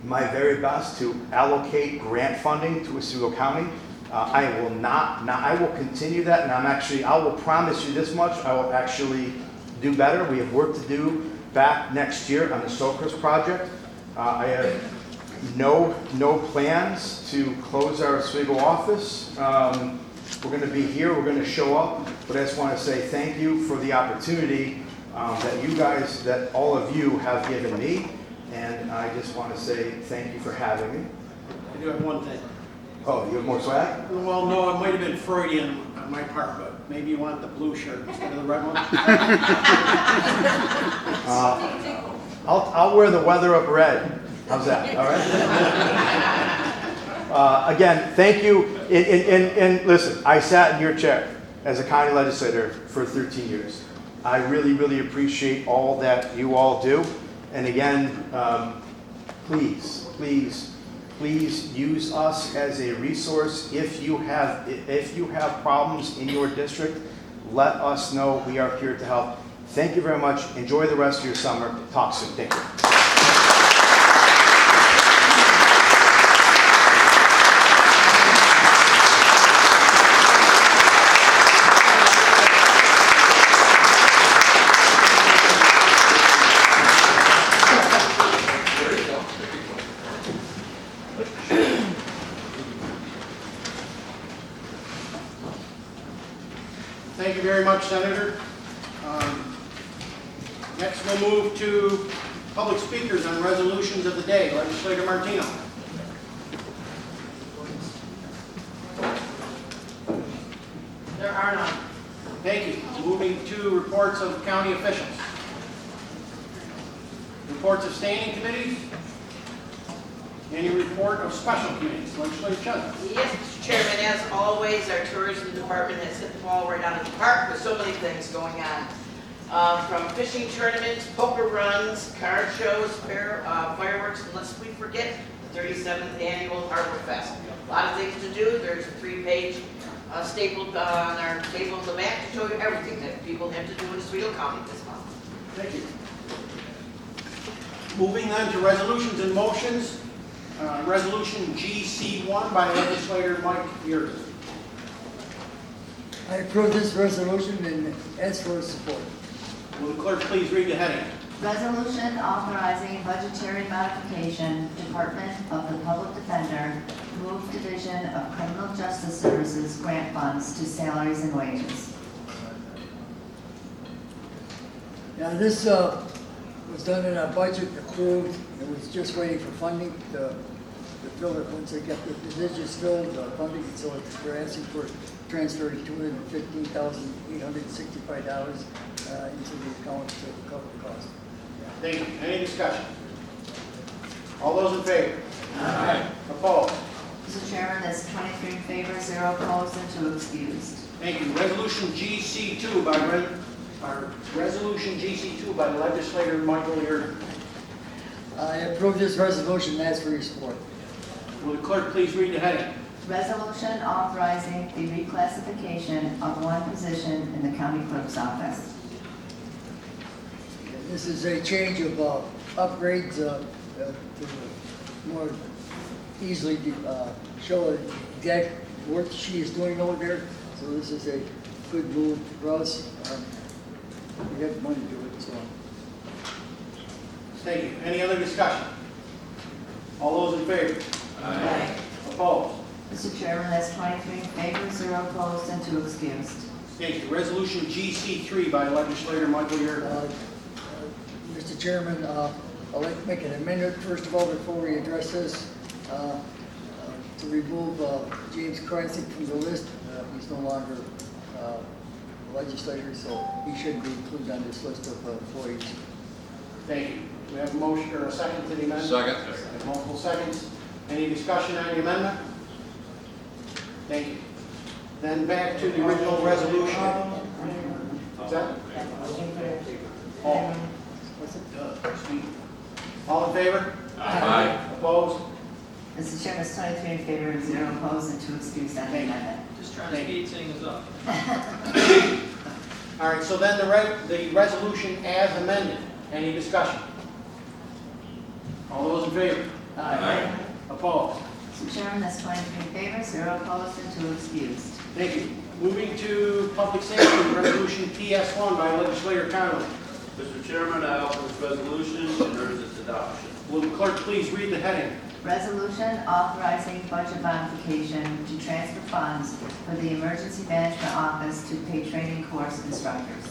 my very best to allocate grant funding to Oswego County. I will continue that, and I will promise you this much, I will actually do better. We have work to do back next year on the Socrest project. I have no plans to close our Oswego office. We're going to be here, we're going to show up, but I just want to say thank you for the opportunity that all of you have given me, and I just want to say thank you for having me. I do have one thing. Oh, you have more swag? Well, no, it might have been Freudian. on my part, but maybe you want the blue shirt instead of the red one. I'll wear the weather up red. How's that? All right? Again, thank you. And listen, I sat in your chair as a county legislator for 13 years. I really, really appreciate all that you all do. And again, please use us as a resource. If you have problems in your district, let us know. We are here to help. Thank you very much. Enjoy the rest of your summer. Talk soon. Thank you. Thank you very much, Senator. Next, we'll move to public speakers on resolutions of the day. Legislator Martino. There are none. Thank you. Moving to reports of county officials. Reports of standing committees. Any report of special committees. Legislator Chudley. Yes, Mr. Chairman, as always, our tourism department has hit the ball right out of the park with so many things going on. From fishing tournaments, poker runs, card shows, fireworks, and lest we forget the 37th annual Harbor Fest. A lot of things to do. There's a 3-page stapled on our table in the back to show you everything that people have to do in Oswego County this month. Thank you. Moving on to resolutions and motions. Resolution GC1 by legislator Mike Yurden. I approve this resolution and ask for support. Will the clerk please read the heading? Resolution authorizing budgetary modification, Department of the Public Defender, move Division of Criminal Justice Services grant funds to salaries and wages. Now, this was done in our budget, approved, it was just waiting for funding to fill it. Once they get the positions filled, funding, so we're asking for transfer of $215,865 into the account to cover the cost. Thank you. Any discussion? All those in favor? Aye. Opposed? Mr. Chairman, that's 23 in favor, 0 opposed, and 2 excused. Thank you. Resolution GC2 by legislator Michael Yurden. I approve this resolution and ask for your support. Will the clerk please read the heading? Resolution authorizing the reclassification of one position in the county clerk's office. This is a change of upgrades to more easily show exact work she is doing over there. So this is a good move for us. We have money to do it, so. Thank you. Any other discussion? All those in favor? Aye. Opposed? Mr. Chairman, that's 23 in favor, 0 opposed, and 2 excused. Thank you. Resolution GC3 by legislator Michael Yurden. Mr. Chairman, I'd like to make an amendment, first of all, before we address this, to remove James Krasik from the list. He's no longer a legislator, so he shouldn't be included on this list of employees. Thank you. We have a motion or a second to the amendment? Second. Multiple seconds. Any discussion on the amendment? Thank you. Then back to the original resolution. What's that? All. All in favor? Aye. Opposed? Mr. Chairman, it's 23 in favor, 0 opposed, and 2 excused on the amendment. Just trying to speed things up. All right, so then the resolution as amended. Any discussion? All those in favor? Aye. Opposed? Mr. Chairman, that's 23 in favor, 0 opposed, and 2 excused. Thank you. Moving to public safety, resolution PS1 by legislator Conley. Mr. Chairman, I offer this resolution and urge its adoption. Will the clerk please read the heading? Resolution authorizing budget modification to transfer funds for the Emergency Management Office to pay training course instructors.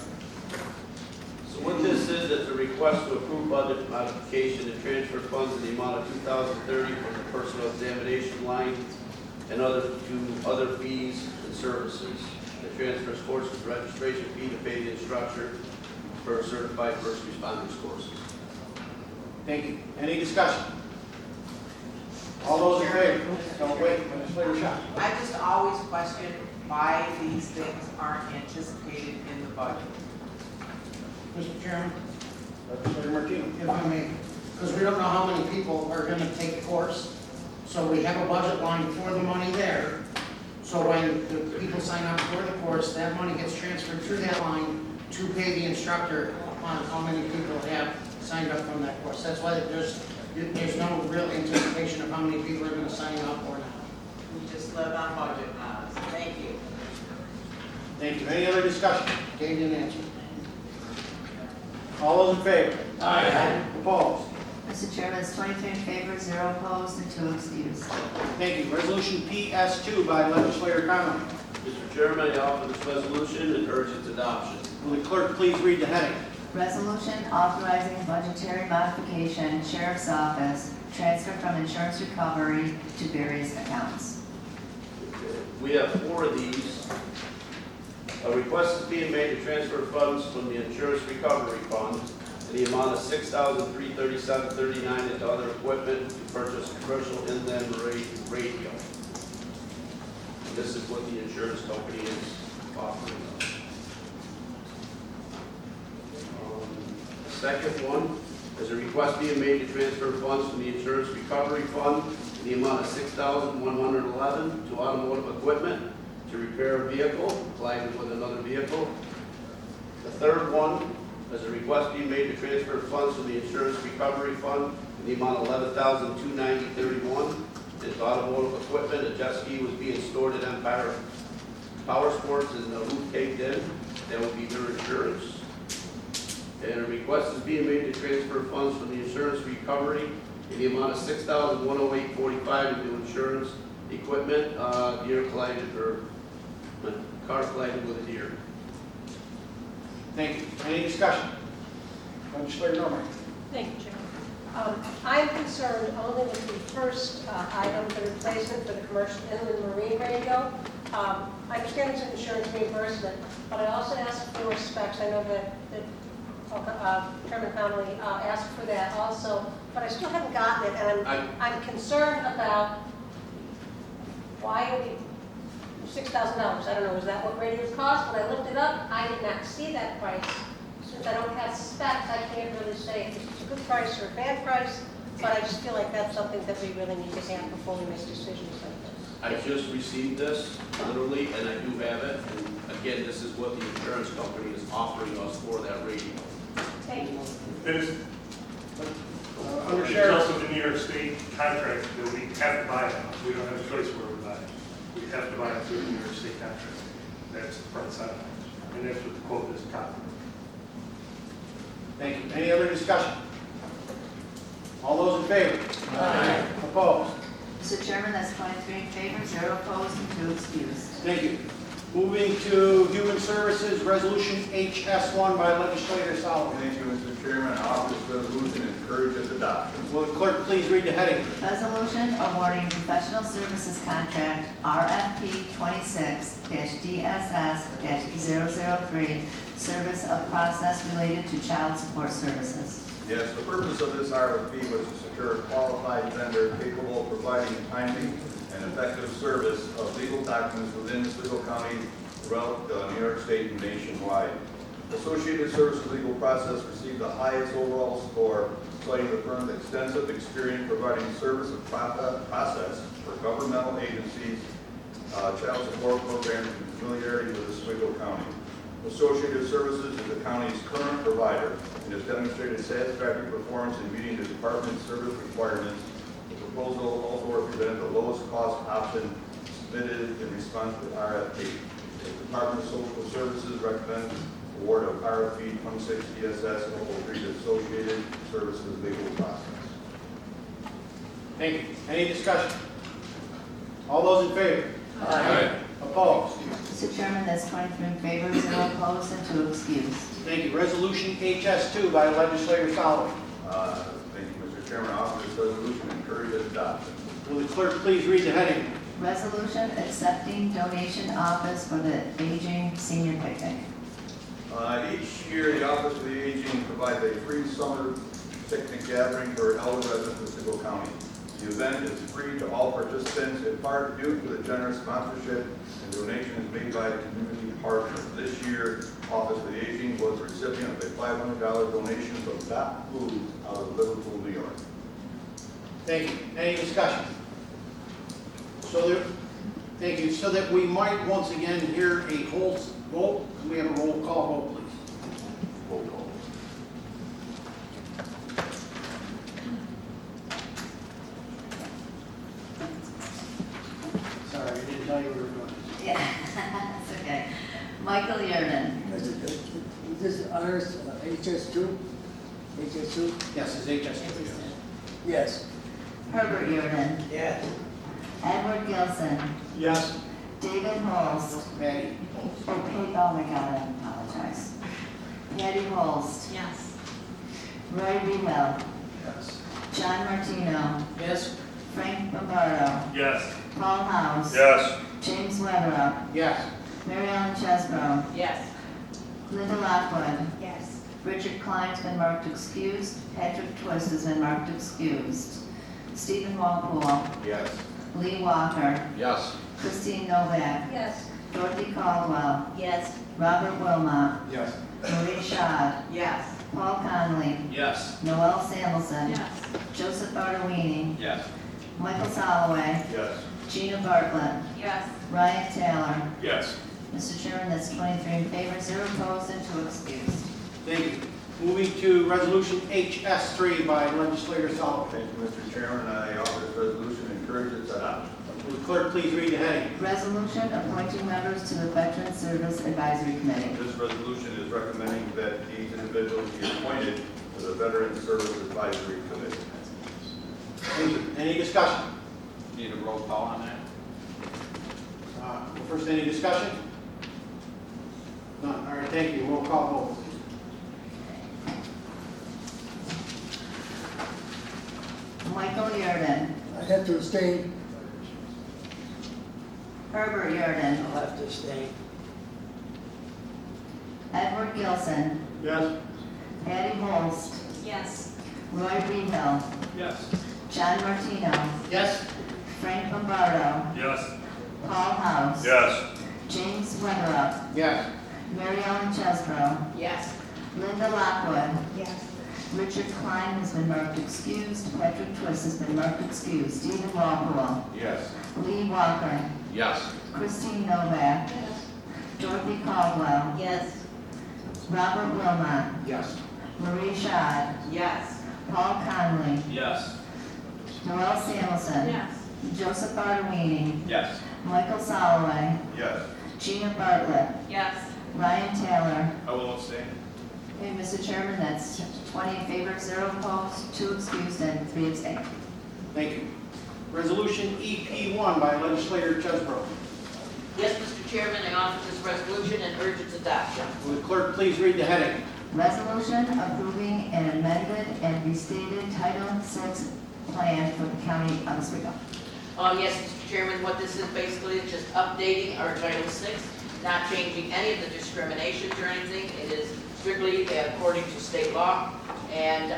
So what this is, it's a request to approve budget modification to transfer funds in the amount of $2,030 from the personal examination line and to other fees and services. that transfers courses registration fee to pay the instructor for certified first responders courses. Thank you. Any discussion? All those in favor? Don't wait, legislator Shaw. I just always question why these things aren't anticipated in the budget. Mr. Chairman, Legislator Martino. if I may, because we don't know how many people are gonna take the course. So we have a budget line for the money there. So when the people sign up for the course, that money gets transferred through that line to pay the instructor on how many people have signed up from that course. That's why there's no real anticipation of how many people are gonna sign up or not. We just live on budget now. Thank you. Thank you. Any other discussion? Dave didn't answer. All those in favor? Aye. Opposed? Mr. Chairman, it's 23 in favor, 0 opposed, and 2 excused. Thank you. Resolution PS2 by legislator Conley. Mr. Chairman, I offer this resolution and urge its adoption. Will the clerk please read the heading? Resolution authorizing budgetary modification, Sheriff's Office, transfer from insurance recovery to various accounts. We have 4 of these. A request is being made to transfer funds from the insurance recovery fund in the amount of $6,337.39 into other equipment to purchase commercial inland radio. This is what the insurance company is offering us. Second one is a request being made to transfer funds from the insurance recovery fund in the amount of $6,111 to automotive equipment to repair a vehicle collided with another vehicle. The third one is a request being made to transfer funds from the insurance recovery fund in the amount of $11,290.31 into automotive equipment. A jet ski was being stored at Empire Power Sports and the roof caved in. That would be their insurance. And a request is being made to transfer funds from the insurance recovery in the amount of $6,108.45 into insurance equipment. Deer collided, or a car collided with a deer. Thank you. Any discussion? Legislator Norman. Thank you, Chairman. I'm concerned only with the first item, the replacement for the commercial inland marine radio. I understand it's an insurance reimbursement, but I also asked for specs. I know that Chairman Connolly asked for that also, but I still haven't gotten it, and I'm concerned about why are we $6,000? I don't know, is that what radios cost? When I looked it up, I did not see that price. Since I don't have specs, I can't really say if it's a good price or a bad price, but I just feel like that's something that we really need to have before we make decisions like this. I just received this, literally, and I do have it. And again, this is what the insurance company is offering us for that radio. Thank you. It is, Under it's Sheriff. also the New York State contract that we have to buy it. We don't have a choice where we buy it. We have to buy it through the New York State contract. That's the front side of it. And that's what the quote is top. Thank you. Any other discussion? All those in favor? Aye. Opposed? Mr. Chairman, that's 23 in favor, 0 opposed, and 2 excused. Thank you. Moving to Human Services, Resolution HS1 by legislator Solomon. Thank you, Mr. Chairman. I offer this resolution and encourage its adoption. Will the clerk please read the heading? Resolution awarding professional services contract RFP 26-DSS-003, service of process related to child support services. Yes, the purpose of this RFP was to secure a qualified vendor capable of providing timely and effective service of legal documents within Oswego County, throughout New York State and nationwide. Associated Services Legal Process received the highest overall score, citing the firm's extensive experience providing service of process for governmental agencies, child support programs, and familiarity with Oswego County. Associated Services is the county's current provider and has demonstrated satisfactory performance in meeting the department's service requirements. The proposal also represented the lowest cost option submitted in response to the RFP. The Department of Social Services recommends award of RFP 26 DSS 003 to Associated Services Legal Process. Thank you. Any discussion? All those in favor? Aye. Opposed? Mr. Chairman, that's 23 in favor, 0 opposed, and 2 excused. Thank you. Resolution HS2 by legislator Solomon. Thank you, Mr. Chairman. I offer this resolution and encourage its adoption. Will the clerk please read the heading? Resolution accepting donation office for the aging senior picnic. Each year, the Office of the Aging provides a free summer picnic gathering for elder residents of Oswego County. The event is free to all participants, in part due to the generous sponsorship and donation is made by community partners. This year, Office of the Aging was the recipient of a $500 donation from Dot Food out of Liverpool, New York. Thank you. Any discussion? Thank you. So that we might once again hear a whole vote, can we have a roll call vote, please? Roll call. Sorry, I didn't tell you we were doing this. Yeah, that's okay. Michael Yerden. Is this ours, HS2? HS2? Yes, it's HS. Yes. Herbert Yerden. Yes. Edward Gilson. Yes. David Holst. Patty? Oh, my God, I apologize. Patty Holst. Yes. Roy Rehel. Yes. John Martino. Yes. Frank Lombardo. Yes. Paul House. Yes. James Weatherup. Yes. Mary Ellen Chesbro. Yes. Linda Lockwood. Yes. Richard Klein's been marked excused. Patrick Twist has been marked excused. Stephen Walpole. Yes. Lee Walker. Yes. Christine Novak. Yes. Dorothy Caldwell. Yes. Robert Wilmot. Yes. Marie Schad. Yes. Paul Conley. Yes. Noel Samuelson. Yes. Joseph Bartolini. Yes. Michael Soloway. Yes. Gina Bartlett. Yes. Ryan Taylor. Yes. Mr. Chairman, that's 23 in favor, 0 opposed, and 2 excused. Thank you. Moving to Resolution HS3 by Legislator Solomon. Thank you, Mr. Chairman. I offer this resolution and encourage its adoption. Will the clerk please read the heading? Resolution appointing members to the Veteran Service Advisory Committee. This resolution is recommending that these individuals be appointed to the Veteran Service Advisory Committee. Thank you. Any discussion? Need a roll call on that? First, any discussion? None. All right, thank you. Roll call vote, please. Michael Yerden. I have to abstain. Herbert Yerden. I'll have to abstain. Edward Gilson. Yes. Patty Holst. Yes. Roy Rehel. Yes. John Martino. Yes? Frank Lombardo. Yes. Paul House. Yes. James Weatherup. Yes. Mary Ellen Chesbro. Yes. Linda Lockwood. Yes. Richard Klein has been marked excused. Patrick Twist has been marked excused. Stephen Walpole. Yes. Lee Walker. Yes. Christine Novak. Dorothy Caldwell. Yes. Robert Wilmot. Yes. Marie Schad. Yes. Paul Conley. Yes. Noel Samuelson. Yes. Joseph Bartolini. Yes. Michael Soloway. Yes. Gina Bartlett. Yes. Ryan Taylor. I will abstain. Okay, Mr. Chairman, that's 20 in favor, 0 opposed, 2 excused, and 3 abstained. Thank you. Resolution EP1 by Legislator Chesbro. Yes, Mr. Chairman, I offer this resolution and urge its adoption. Will the clerk please read the heading? Resolution approving an amended and restated Title VI plan for the County of Oswego. Yes, Mr. Chairman, what this is basically is just updating our Title VI, not changing any of the discriminations or anything. It is strictly according to state law. And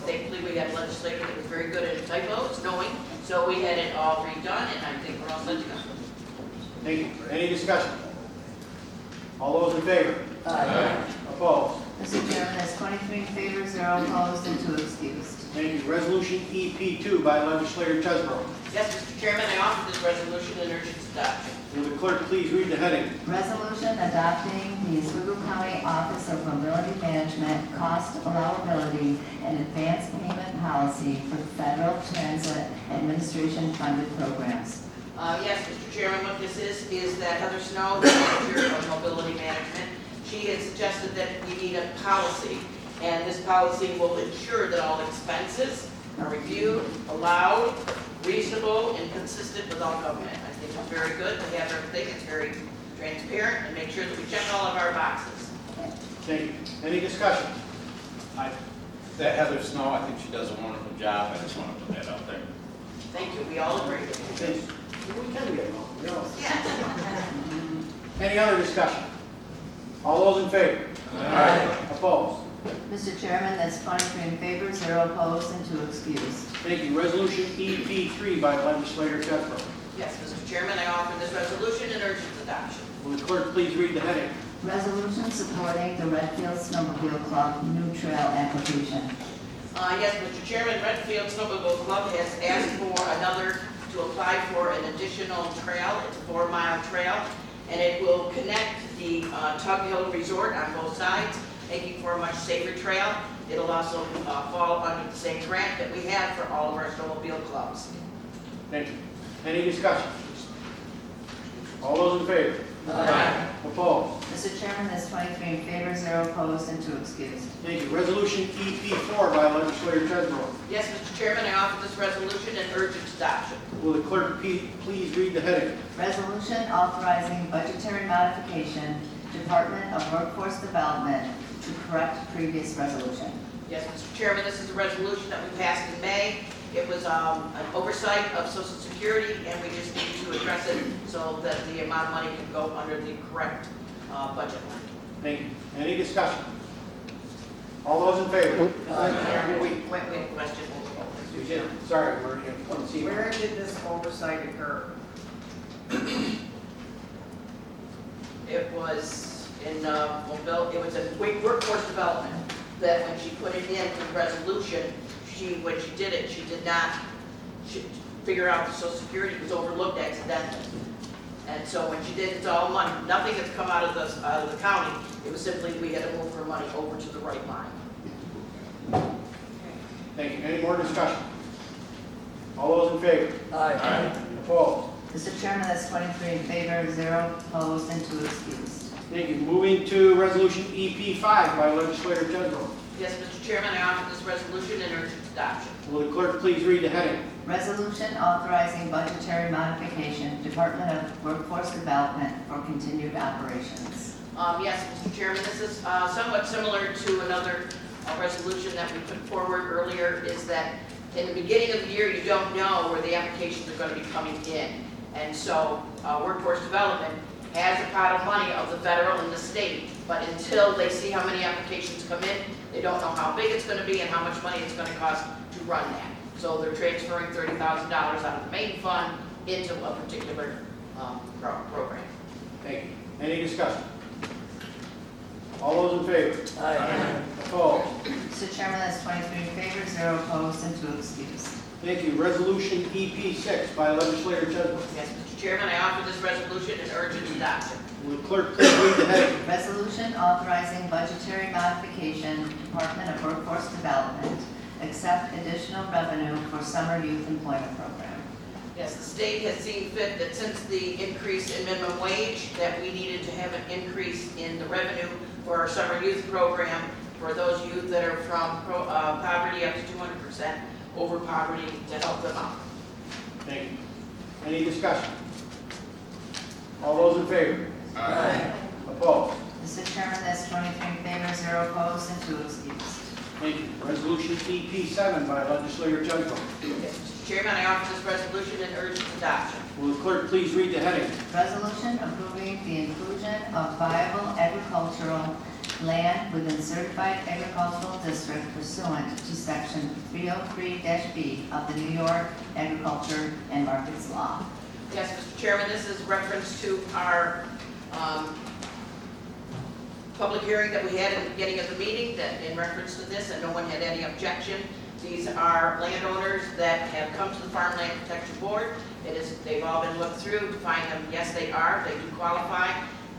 thankfully, we had a legislator that was very good at typos, knowing, so we had it all redone, and I think we're all set to go. Thank you. Any discussion? All those in favor? Aye. Opposed? Mr. Chairman, that's 23 in favor, 0 opposed, and 2 excused. Thank you. Resolution EP2 by Legislator Chesbro. Yes, Mr. Chairman, I offer this resolution and urge its adoption. Will the clerk please read the heading? Resolution adopting the Oswego County Office of Mobility Management Cost Allowability and Advance Payment Policy for Federal Transit Administration funded programs. Yes, Mr. Chairman, what this is that Heather Snow, the manager of mobility management, she has suggested that we need a policy, and this policy will ensure that all expenses are reviewed, allowed, reasonable, and consistent with all government. I think it's very good. We have everything. It's very transparent, and make sure that we check all of our boxes. Thank you. Any discussion? That Heather Snow, I think she does a wonderful job. I just want to put that out there. Thank you. We all agree. Thank you. We can get along, you know. Yeah. Any other discussion? All those in favor? Aye. Opposed? Mr. Chairman, that's 23 in favor, 0 opposed, and 2 excused. Thank you. Resolution EP3 by legislator Jethro. Yes, Mr. Chairman, I offer this resolution and urge its adoption. Will the clerk please read the heading? Resolution supporting the Redfield Snowmobile Club new trail application. Yes, Mr. Chairman, Redfield Snowmobile Club has asked to apply for an additional trail. It's a 4-mile trail, and it will connect the Tug Hill Resort on both sides, making for a much safer trail. It'll also fall under the same grant that we have for all of our snowmobile clubs. Thank you. Any discussion? All those in favor? Aye. Opposed? Mr. Chairman, that's 23 in favor, 0 opposed, and 2 excused. Thank you. Resolution EP4 by legislator Jethro. Yes, Mr. Chairman, I offer this resolution and urge its adoption. Will the clerk please read the heading? Resolution authorizing budgetary modification, Department of Workforce Development, to correct previous resolution. Yes, Mr. Chairman, this is a resolution that we passed in May. It was an oversight of Social Security, and we just need to address it so that the amount of money can go under the correct budget line. Thank you. Any discussion? All those in favor? Wait, question. Sorry, we're going to see. Where did this oversight occur? It was in, it was in workforce development, that when she put it in for the resolution, when she did it, she did not figure out the Social Security was overlooked accidentally. And so when she did, it's all money, nothing that's come out of the county. It was simply, we had to move her money over to the right line. Thank you. Any more discussion? All those in favor? Aye. Opposed? Mr. Chairman, that's 23 in favor, 0 opposed, and 2 excused. Thank you.Moving to resolution EP5 by legislator Jethro. Yes, Mr. Chairman, I offer this resolution and urge its adoption. Will the clerk please read the heading? Resolution authorizing budgetary modification, Department of Workforce Development for continued operations. Yes, Mr. Chairman, this is somewhat similar to another resolution that we put forward earlier, is that in the beginning of the year, you don't know where the applications are going to be coming in. And so Workforce Development has a pot of money of the federal and the state, but until they see how many applications come in, they don't know how big it's going to be and how much money it's going to cost to run that. So they're transferring $30,000 out of the main fund into a particular program. Thank you. Any discussion? All those in favor? Aye. Opposed? Mr. Chairman, that's 23 in favor, 0 opposed, and 2 excused. Thank you. Resolution EP6 by legislator Jethro. Yes, Mr. Chairman, I offer this resolution and urge its adoption. Will the clerk please read the heading? Resolution authorizing budgetary modification, Department of Workforce Development, accept additional revenue for summer youth employment program. Yes, the state has seen fit that since the increase in minimum wage, that we needed to have an increase in the revenue for our summer youth program for those youth that are from poverty up to 200% over poverty to help them out. Thank you. Any discussion? All those in favor? Aye. Opposed? Mr. Chairman, that's 23 in favor, 0 opposed, and 2 excused. Thank you. Resolution EP7 by legislator Jethro. Yes, Mr. Chairman, I offer this resolution and urge its adoption. Will the clerk please read the heading? Resolution approving the inclusion of viable agricultural land within certified agricultural district pursuant to section 303-B of the New York Agriculture and Markets Law. Yes, Mr. Chairman, this is reference to our public hearing that we had at the beginning of the meeting, that in reference to this, and no one had any objection. These are landowners that have come to the Farmland Protection Board. They've all been looked through to find them, yes, they do qualify,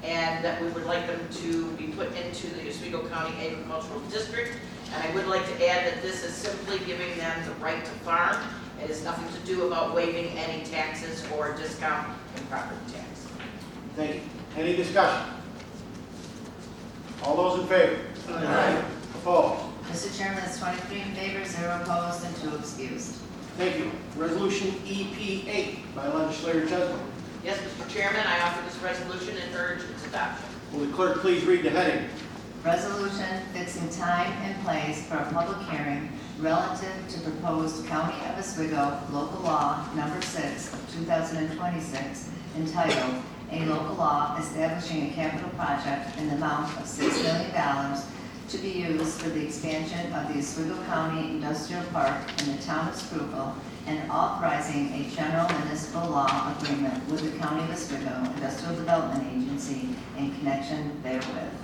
and that we would like them to be put into the Oswego County Agricultural District. And I would like to add that this is simply giving them the right to farm. It has nothing to do about waiving any taxes or discount in property tax. Thank you. Any discussion? All those in favor? Aye. Opposed? Mr. Chairman, that's 23 in favor, 0 opposed, and 2 excused. Thank you. Resolution EP8 by legislator Jethro. Yes, Mr. Chairman, I offer this resolution and urge its adoption. Will the clerk please read the heading? Resolution fixing time and place for a public hearing relative to proposed County of Oswego Local Law Number 6 of 2026 entitled, "A Local Law Establishing a Capital Project in the Amount of $6 million to be used for the expansion of the Oswego County Industrial Park in the Town of Schuylkill and authorizing a general municipal law agreement with the County of Oswego Industrial Development Agency in connection therewith."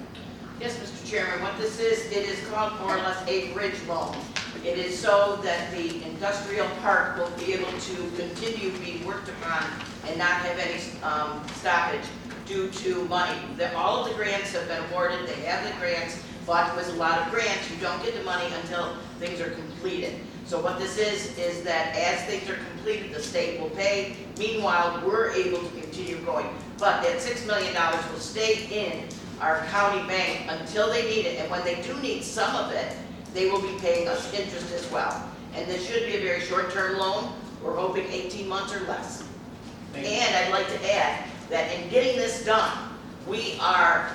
Yes, Mr. Chairman, what this is, it is called more or less a bridge loan. It is so that the industrial park will be able to continue to be worked upon and not have any stoppage due to money. All of the grants have been awarded, they have the grants, but with a lot of grants, you don't get the money until things are completed. So what this is that as things are completed, the state will pay. Meanwhile, we're able to continue going. But that $6 million will stay in our county bank until they need it. And when they do need some of it, they will be paying us interest as well. And this should be a very short-term loan. We're hoping 18 months or less. And I'd like to add that in getting this done, we are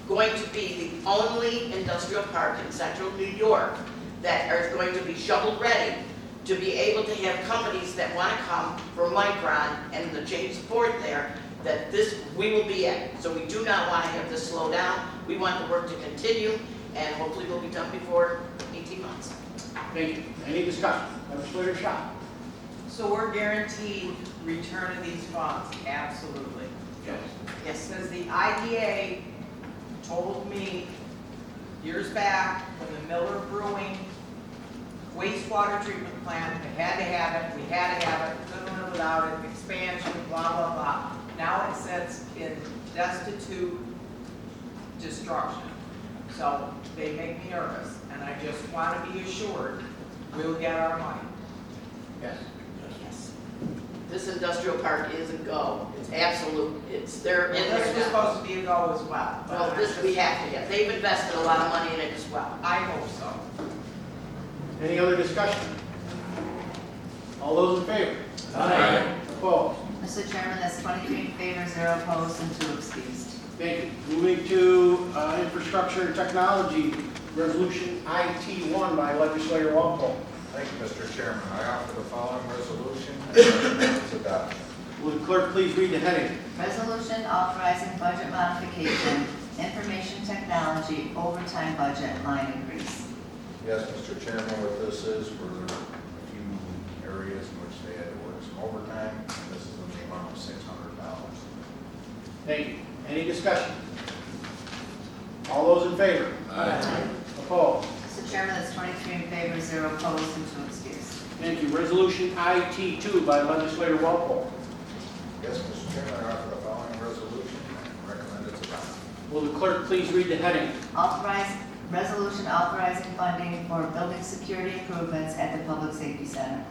going to be the only industrial park in central New York that are going to be shovel-ready to be able to have companies that want to come from Micron and the change support there, that we will be at. So we do not want to have this slow down. We want the work to continue, and hopefully we'll be done before 18 months. Thank you. Any discussion? Legislator Shaw. So we're guaranteed return of these funds? Absolutely. Yes. Yes, because the IDA told me years back when the Miller Brewing wastewater treatment plant, they had to have it, we had to have it, couldn't live without it, expansion, blah, blah, blah. Now it sits in destitute destruction. So they make me nervous, and I just want to be assured we'll get our money. Yes. Yes. This industrial park is a go. It's absolute. It's there in This was there. supposed to be a go as well. but Well, this we have to get. They've invested a lot of money in it as well. I hope so. Any other discussion? All those in favor? Aye. Opposed? Mr. Chairman, that's 23 in favor, 0 opposed, and 2 excused. Thank you. Moving to infrastructure and technology, resolution IT-1 by legislator Walpole. Thank you, Mr. Chairman. I offer the following resolution and recommend its adoption. Will the clerk please read the heading? Resolution authorizing budget modification, information technology, overtime budget line increase. Yes, Mr. Chairman, what this is, for a few areas in which they had to work some overtime, and this is in the amount of $600. Thank you. Any discussion? All those in favor? Aye. Opposed? Mr. Chairman, that's 23 in favor, 0 opposed, and 2 excused. Thank you. Resolution IT-2 by legislator Walpole. Yes, Mr. Chairman, I offer the following resolution and recommend its adoption. Will the clerk please read the heading? Resolution authorizing funding for building security improvements at the Public Safety Center.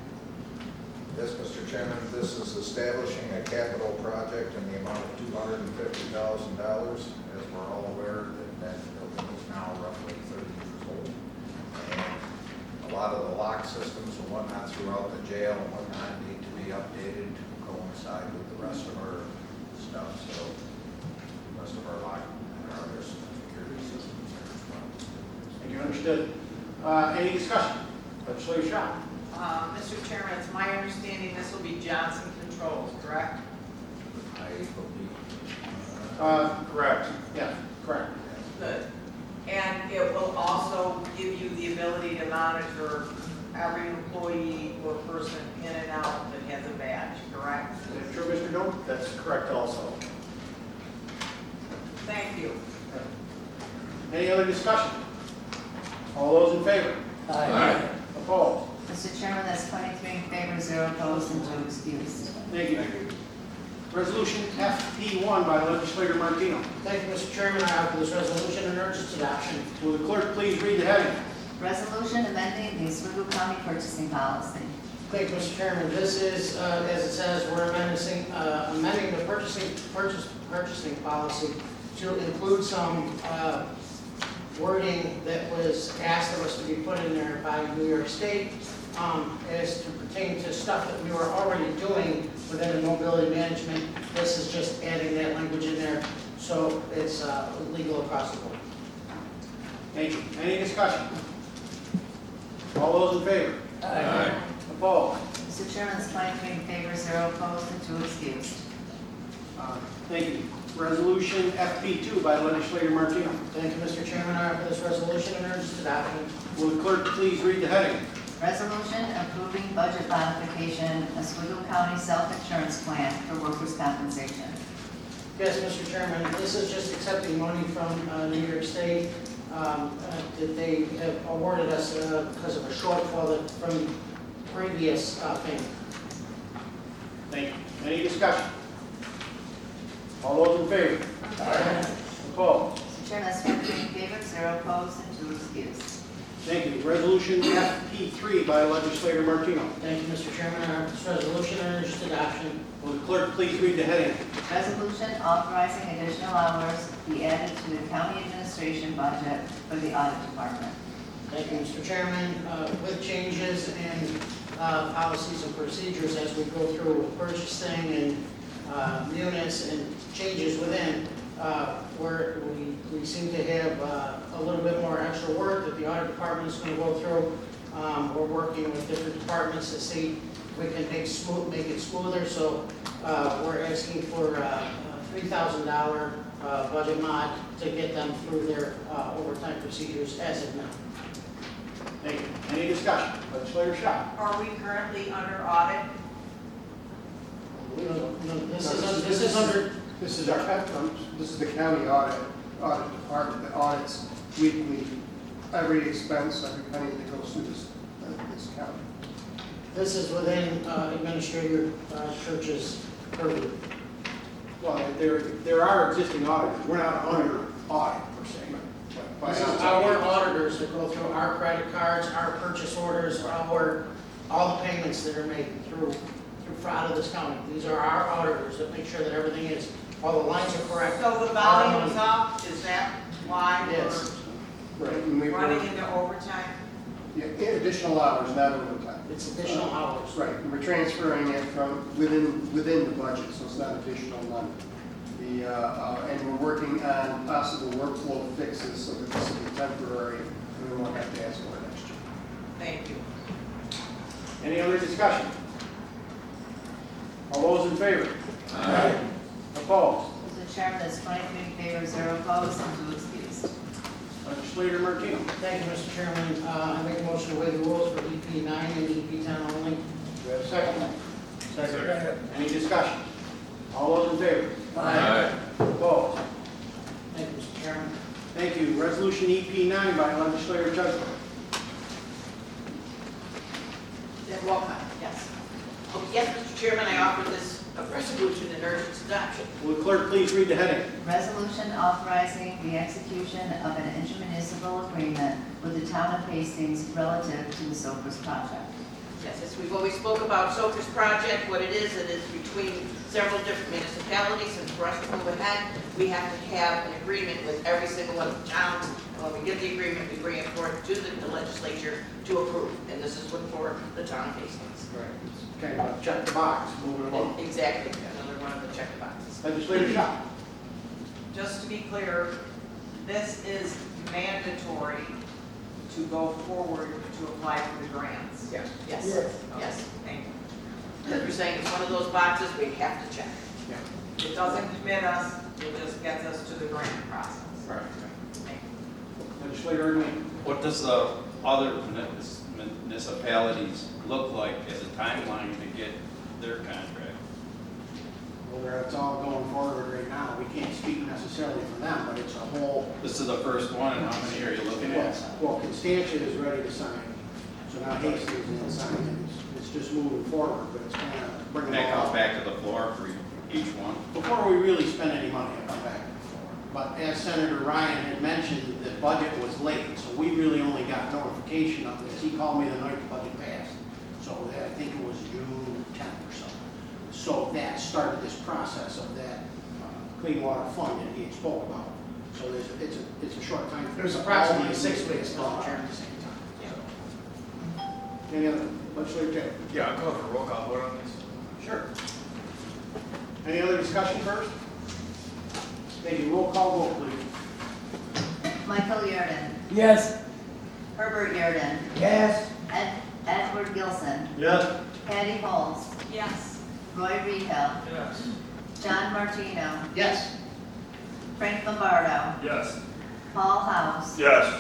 Yes, Mr. Chairman, this is establishing a capital project in the amount of $250,000. As we're all aware, that building is now roughly 30 years old. And a lot of the lock systems and whatnot throughout the jail and whatnot need to be updated to coincide with the rest of our stuff. So the rest of our lock and our other security systems are as well. Thank you. Understood. Any discussion? Legislator Shaw. Mr. Chairman, it's my understanding this will be Johnson Controls, correct? I believe. Correct. Yeah, correct. Good. And it will also give you the ability to monitor every employee or person in and out that has a badge, correct? Is that true, Mr. Doe? That's correct also. Thank you. Any other discussion? All those in favor? Aye. Opposed? Mr. Chairman, that's 23 in favor, 0 opposed, and 2 excused. Thank you. Resolution FP1 by legislator Martino. Thank you, Mr. Chairman. I offer this resolution and urge its adoption. Will the clerk please read the heading? Resolution amending the Oswego County purchasing policy. Thank you, Mr. Chairman. This is, as it says, we're amending the purchasing policy to include some wording that was asked of us to be put in there by New York State as to pertain to stuff that we were already doing within the mobility management. This is just adding that language in there, so it's legal across the board. Thank you. Any discussion? All those in favor? Aye. Opposed? Mr. Chairman, it's 23 in favor, 0 opposed, and 2 excused. Thank you. Resolution FP2 by legislator Martino. Thank you, Mr. Chairman. I offer this resolution and urge its adoption. Will the clerk please read the heading? Resolution approving budget modification, Oswego County Self-Insurance Plan for Workers' Compensation. Yes, Mr. Chairman, this is just accepting money from New York State that they have awarded us because of a shortfall from previous payment. Thank you. Any discussion? All those in favor? Opposed? Mr. Chairman, that's 23 in favor, 0 opposed, and 2 excused. Thank you. Resolution FP3 by legislator Martino. Thank you, Mr. Chairman. I offer this resolution and urge its adoption. Will the clerk please read the heading? Resolution authorizing additional hours be added to the county administration budget for the audit department. Thank you, Mr. Chairman. With changes in policies and procedures as we go through with purchasing and units and changes within, where we seem to have a little bit more extra work that the audit department is going to go through. We're working with different departments to see if we can make it smoother. So we're asking for a $3,000 budget mod to get them through their overtime procedures as of now. Thank you. Any discussion? Legislator Shaw. Are we currently under audit? This is our, This is the county audit department that audits weekly every expense, every penny that goes through this county. This is within Administrator Church's purview. well, there are existing auditors. We're not under audit per se. By This is outside our agencies. auditors that go through our credit cards, our purchase orders, all the payments that are made through out of this county. These are our auditors that make sure that everything is, all the lines are correct. So the volume's up, is that why Yes. Right. And we're running into overtime? Yeah, additional hours, not overtime. It's additional hours. Right, and we're transferring it from within the budget, so it's not additional money. And we're working on possible workflow fixes so that this will be temporary, and we won't have to ask for it next year. Thank you. Any other discussion? All those in favor? Aye. Opposed? Mr. Chairman, that's 23 in favor, 0 opposed, and 2 excused. Legislator Martino. Thank you, Mr. Chairman. I make a motion to waive the rules for EP 9 and EP 10 only. Do we have a second? Second. Any discussion? All those in favor? Aye. Opposed? Thank you, Mr. Chairman. Thank you. Resolution EP9 by legislator Chesler. Roll call, yes. Yes, Mr. Chairman, I offer this resolution and urge its adoption. Will the clerk please read the heading? Resolution authorizing the execution of an intermunicipal agreement with the town of Hastings relative to the Sophers project. Yes, as we've always spoke about Sophers project, what it is between several different municipalities, and for us to move ahead, we have to have an agreement with every single one of the towns. And when we get the agreement, we bring it forth to the legislature to approve, and this is for the town of Hastings. Right. It's kind of a check the box, moving along. Exactly, another one of the check boxes. Legislator Shaw. Just to be clear, this is mandatory to go forward to apply for the grants. Yes. Yes, yes. Thank you. Because you're saying it's one of those boxes we have to check. It doesn't commit us, it just gets us to the grant process. Right. Thank you. Legislator Ernie. What does the other municipalities look like as a timeline to get their contract? Well, it's all going forward right now. We can't speak necessarily for them, but it's a whole. This is the first one, and how many are you looking at? Well, Constantia is ready to sign, so now Hastings is in signing. It's just moving forward, but it's kind of bringing That it comes all. back to the floor for each one. Before we really spend any money, I'll come back to the floor. But as Senator Ryan had mentioned, the budget was late, so we really only got notification of this. He called me the night the budget passed. So I think it was June 10th or so. So that started this process of that clean water fund that he had spoke about. So it's a short time. There's approximately 6 weeks, Mr. Chairman. At the same time. Any other legislator Jay? Yeah, I'll call for a roll call vote on this. Sure. Any other discussion first? Thank you. Roll call vote, please. Michael Yurden. Yes. Herbert Yarden, Yes. Edward Gilson, Yes. Patty Holmes, Yes. Roy Rehill, Yes. John Martino, Yes. Frank Lombardo, Yes. Paul House, Yes.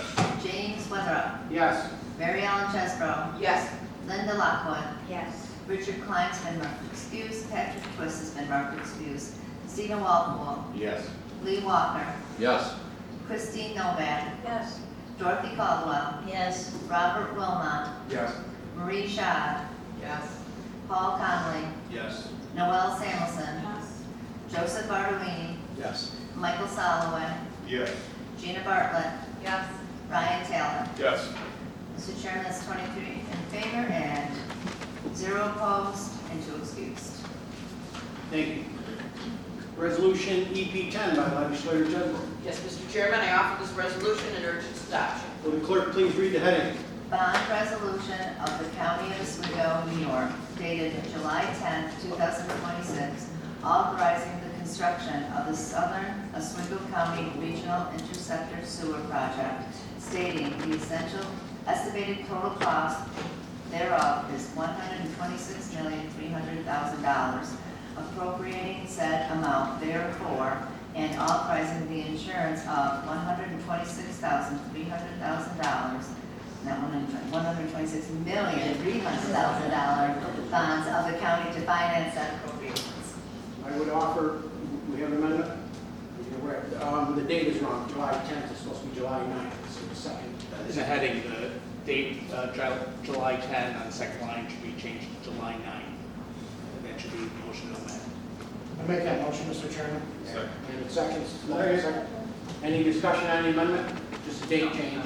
James Winthrop, Yes. Mary Ellen Chesbro, Yes. Linda Lockwood, Yes. Richard Klein's been marked excused, Patrick Twist has been marked excused, Stephen Walpole, Yes. Lee Walker, Yes. Christine Novak, Yes. Dorothy Caldwell, Yes. Robert Wilmot, Yes. Marie Shad, Yes. Paul Conley, Yes. Noel Samuelson, Yes. Joseph Bartolini, Yes. Michael Soloway, Yes. Gina Bartlett, Yes. Ryan Taylor. Yes. Mr. Chairman, that's 23 in favor and 0 opposed and 2 excused. Thank you. Resolution EP 10 by legislator Jedburgh. Yes, Mr. Chairman, I offer this resolution and urge its adoption. Will the clerk please read the heading? Bond resolution of the County of Oswego, New York, dated July 10, 2026, authorizing the construction of the Southern Oswego County Regional Interceptor Sewer Project, stating the essential estimated total cost thereof is $126,300,000, appropriating said amount therefore, and authorizing the insurance of $126,300,000, not $126,300,000 bonds of the county to finance said appropriations. I would offer, we have an amendment? The date is wrong, July 10th, it's supposed to be July 9th, so the second. In the heading, the date, July 10 on the second line should be changed to July 9. And that should be the motion on that. I make that motion, Mr. Chairman. Second. And it seconds. Second. Any discussion on the amendment? Just a date change.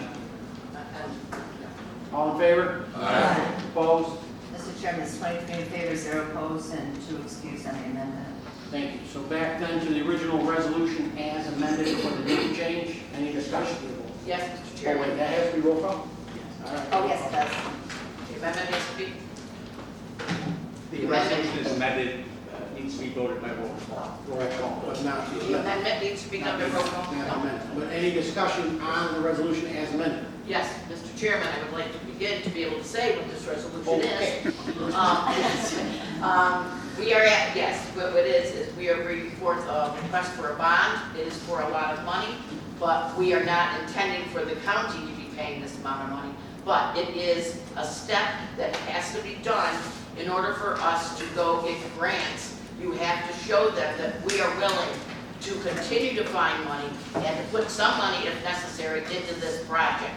All in favor? Aye. Opposed? Mr. Chairman, it's 23 in favor, 0 opposed, and 2 excused on the amendment. Thank you. So back then to the original resolution as amended for the date change. Any discussion? Yes, Mr. Oh, wait, Chairman. that has to be roll call? All right. Oh, yes, it does. The amendment needs to be, The resolution is amended, needs to be voted by roll call. Roll call, but not the the amendment. amendment needs to be done by roll call. Not amendment. But any discussion on the resolution as amended? Yes, Mr. Chairman, I would like to begin to be able to say what this resolution Okay. is. We are at, yes, what it is we are bringing forth a request for a bond. It is for a lot of money, but we are not intending for the county to be paying this amount of money. But it is a step that has to be done in order for us to go get grants. You have to show them that we are willing to continue to find money and to put some money, if necessary, into this project.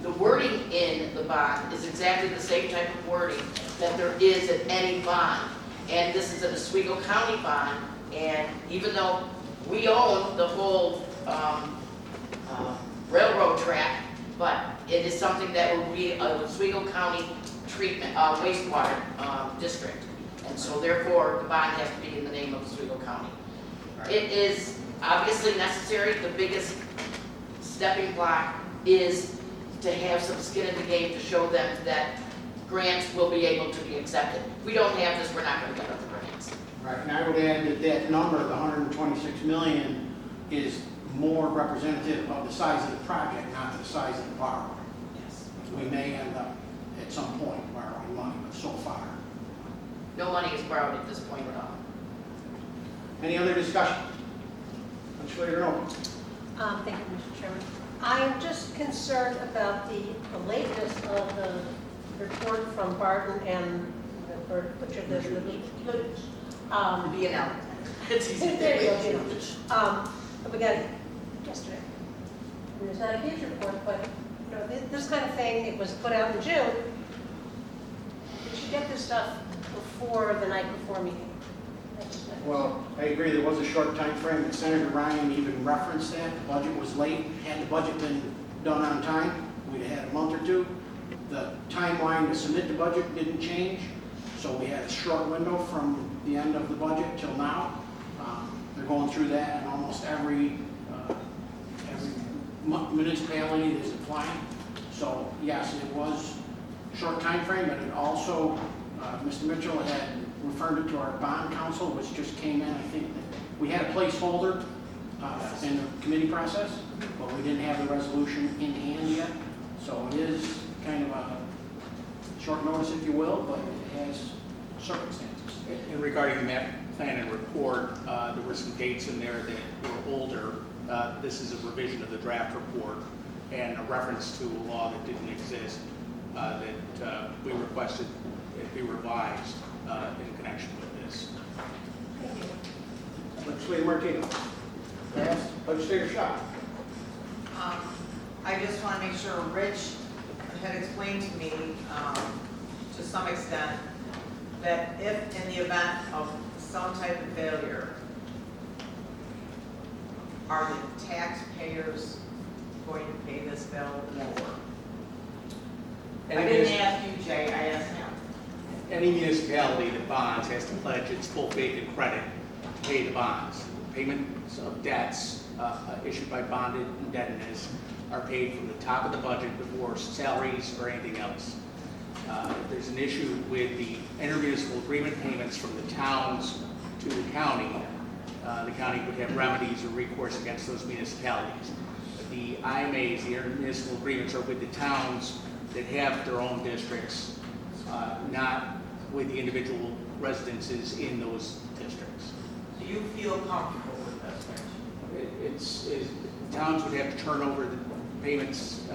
The wording in the bond is exactly the same type of wording that there is in any bond. And this is an Oswego County bond, and even though we own the whole railroad track, but it is something that will be a Oswego County treatment, wastewater district. And so therefore, the bond has to be in the name of Oswego County. It is obviously necessary. The biggest stepping block is to have some skin in the game to show them that grants will be able to be accepted. If we don't have this, we're not going to get other grants. Right, and I would add that that number, the 126 million, is more representative of the size of the project, not the size of the borrower. Yes. We may end up at some point borrowing money, but so far. No money is borrowed at this point at all. Any other discussion? Legislator Noel. Thank you, Mr. Chairman. I am just concerned about the lateness of the report from Barton and the butcher, the B&L. It's easy to There you go, do. Gina. We got it yesterday. And there's not a huge report, but you know, this kind of thing, it was put out in June. We should get this stuff before the night before meeting. That's just my Well, I agree, there was a short time frame, and Senator Ryan even referenced that. The budget was late. Had the budget been done on time, we'd have had a month or two. The timeline to submit the budget didn't change, so we had a short window from the end of the budget till now. They're going through that in almost every municipality that's applying. So yes, it was short time frame, but it also, Mr. Mitchell had referred it to our bond council, which just came in. I think that we had a placeholder in the committee process, but we didn't have the resolution in hand yet. So it is kind of a short notice, if you will, but it has circumstances. And regarding the map plan and report, there were some dates in there that were older. This is a revision of the draft report and a reference to a law that didn't exist that we requested it be revised in connection with this. Legislator Martino. Yes. Legislator Shaw. I just want to make sure Rich had explained to me, to some extent, that if in the event of some type of failure, are the taxpayers going to pay this bill or? I didn't ask you, Jay, I asked him. Any municipality that bonds has to pledge its full faith and credit to pay the bonds. Payments of debts issued by bonded indebtedness are paid from the top of the budget before salaries or anything else. If there's an issue with the intermunicipal agreement payments from the towns to the county would have remedies or recourse against those municipalities. The IMAs, the intermunicipal agreements, are with the towns that have their own districts, not with the individual residences in those districts. Do you feel comfortable with this, Rich? Towns would have to turn over the payments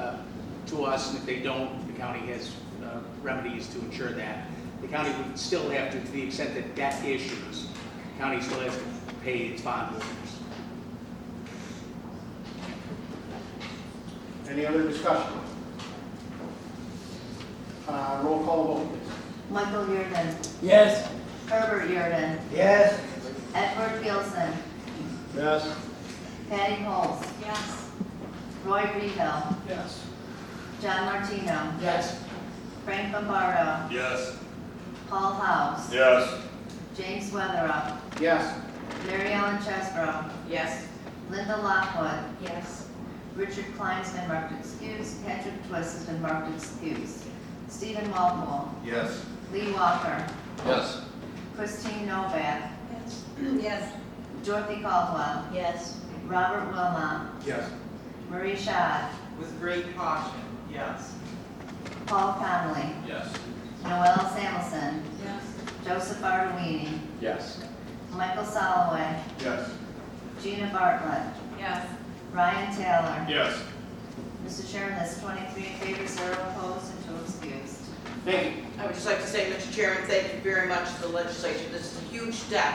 to us, and if they don't, the county has remedies to ensure that. The county would still have to the extent that debt issues, the county still has to pay its bondholders. Any other discussion? Roll call vote, please. Michael Yurden, Yes. Herbert Yurden, Yes. Edward Gilson, Yes. Patty Holmes, Yes. Roy Rehill, Yes. John Martino, Yes. Frank Lombardo, Yes. Paul House, Yes. James Weatherup, Yes. Mary Ellen Chesbro, Yes. Linda Lockwood, Yes. Richard Klein's been marked excused, Patrick Twist has been marked excused, Stephen Walpole, Yes. Lee Walker, Yes. Christine Novak, Yes. Yes. Dorothy Caldwell, Yes. Robert Wilmot, Yes. Marie Schott, With great caution, yes. Paul Connolly, Yes. Noel Samuelson, Yes. Joseph Arduini, Yes. Michael Soloway, Yes. Gina Bartlett, Yes. Ryan Taylor. Yes. Mr. Chairman, that's 23 in favor, 0 opposed, and 2 excused. Thank you. I would just like to say, Mr. Chairman, thank you very much to the legislature. This is a huge step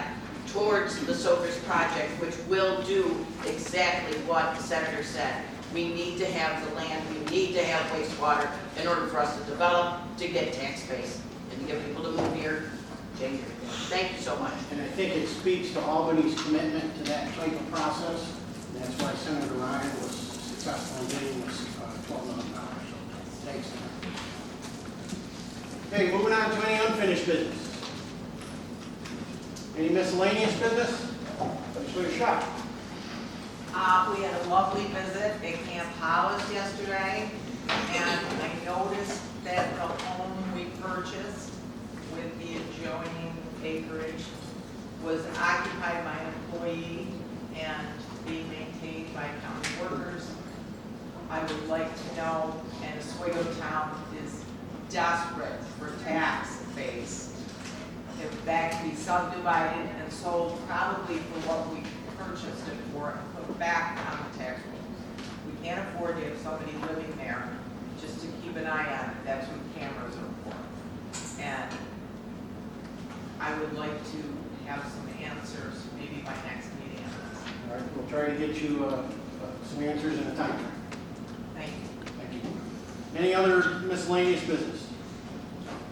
towards the Sokers project, which will do exactly what the senator said. We need to have the land, we need to have wastewater in order for us to develop, to get tax base, and to get people to move here, change everything. Thank you so much. And I think it speaks to Albany's commitment to that type of process. And that's why Senator Ryan was successful in getting this $12 million. So thanks. Okay, moving on to any unfinished business. Any miscellaneous business? Legislator Shaw. We had a lovely visit at Camp Hollis yesterday, and I noticed that the home we purchased with the adjoining acreage was occupied by an employee and being maintained by county workers. I would like to know, and Oswego Town is desperate for tax base, if that can be subdivided and sold probably for what we purchased it for and put back on the tax rolls. We can't afford to have somebody living there just to keep an eye on it. That's what cameras are for. And I would like to have some answers, maybe by next meeting on this. All right, we'll try to get you some answers in a time frame. Thank you. Thank you. Any other miscellaneous business?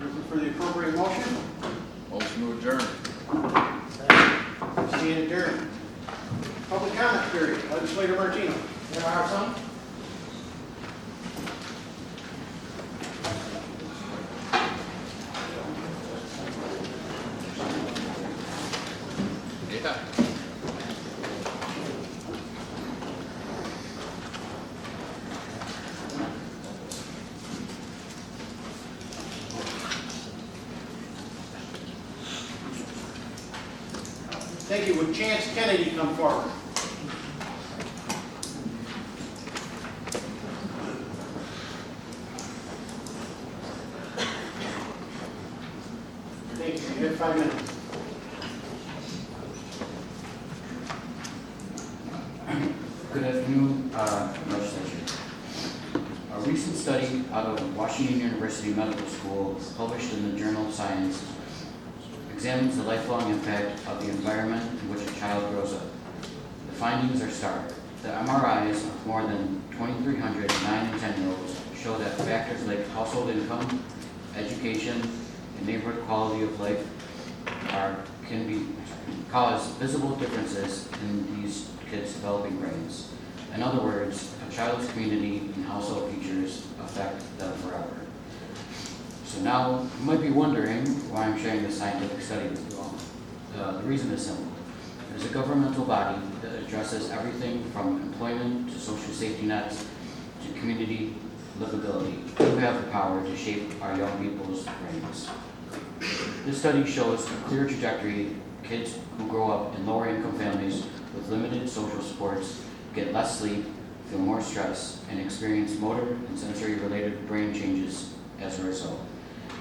Looking for the appropriate motion? Motion to adjourn. Stand adjourned. Public comment period. Legislator Martino. You have some? Yeah. Thank you. Would Chance Kennedy come forward? Good afternoon, legislature. A recent study out of Washington University Medical School, published in the Journal of Science, examines the lifelong impact of the environment in which a child grows up. The findings are stark. The MRIs of more than 2,300 9 and 10-year-olds show that factors like household income, education, and neighborhood quality of life can cause visible differences in these kids' developing brains. In other words, a child's community and household features affect them forever. So now, you might be wondering why I'm sharing this scientific study with you all. The reason is simple. There's a governmental body that addresses everything from employment to social safety nets to community livability. We have the power to shape our young people's brains. This study shows a clear trajectory. Kids who grow up in lower income families with limited social supports get less sleep, feel more stress, and experience motor and sensory related brain changes as a result.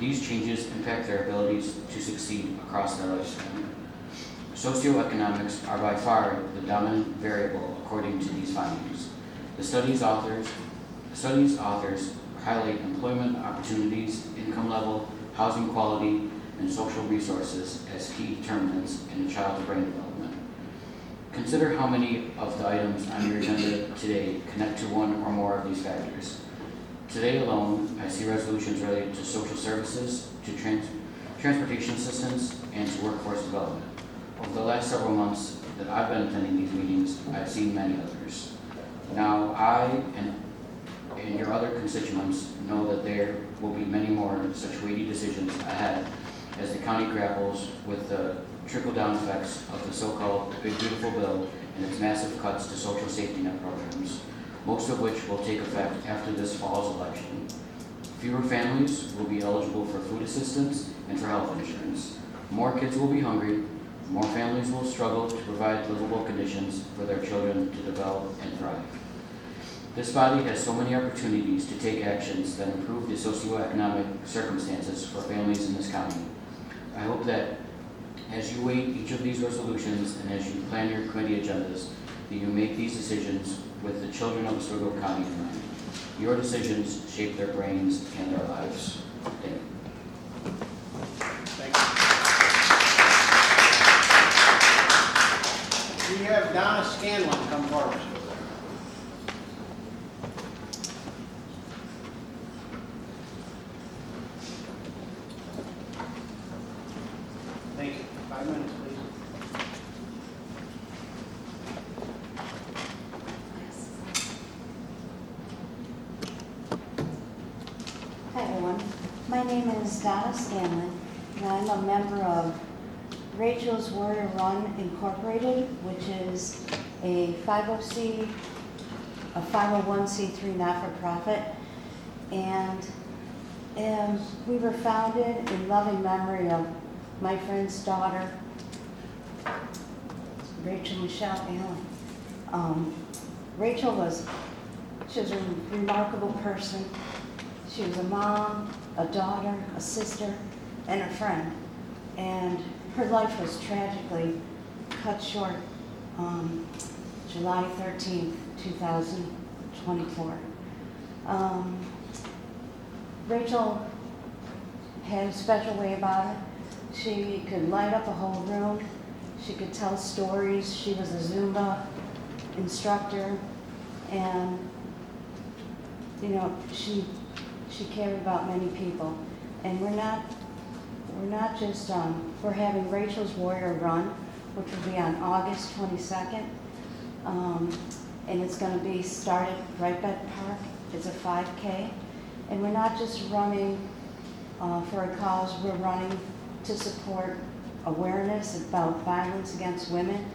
These changes impact their abilities to succeed across their lifespan. Socioeconomics are by far the dominant variable according to these findings. The study's authors highlight employment opportunities, income level, housing quality, and social resources as key determinants in a child's brain development. Consider how many of the items on your agenda today connect to one or more of these factors. Today alone, I see resolutions related to social services, to transportation assistance, and to workforce development. Over the last several months that I've been attending these meetings, I've seen many others. Now, I and your other constituents know that there will be many more such weighty decisions ahead as the county grapples with the trickle-down effects of the so-called Big Beautiful Bill and its massive cuts to social safety net programs, most of which will take effect after this fall's election. Fewer families will be eligible for food assistance and for health insurance. More kids will be hungry. More families will struggle to provide livable conditions for their children to develop and thrive. This body has so many opportunities to take actions that improve the socioeconomic circumstances for families in this county. I hope that as you weigh each of these resolutions and as you plan your committee agendas, that you make these decisions with the children of Oswego County in mind. Your decisions shape their brains and their lives. Thank you. We have Donna Scanlon come forward. Thank you. 5 minutes, please. Hi, everyone. My name is Donna Scanlon, and I'm a member of Rachel's Warrior Run Incorporated, which is a 501c3 not-for-profit. And we were founded in loving memory of my friend's daughter, Rachel Michelle Allen. Rachel was a remarkable person. She was a mom, a daughter, a sister, and a friend. And her life was tragically cut short July 13th, 2024. Rachel had a special way about her. She could light up a whole room. She could tell stories. She was a Zumba instructor. And, you know, she cared about many people. And we're not just, we're having Rachel's Warrior Run, which will be on August 22nd. And it's going to be started right by the park. It's a 5K. And we're not just running for a cause, we're running to support awareness about violence against women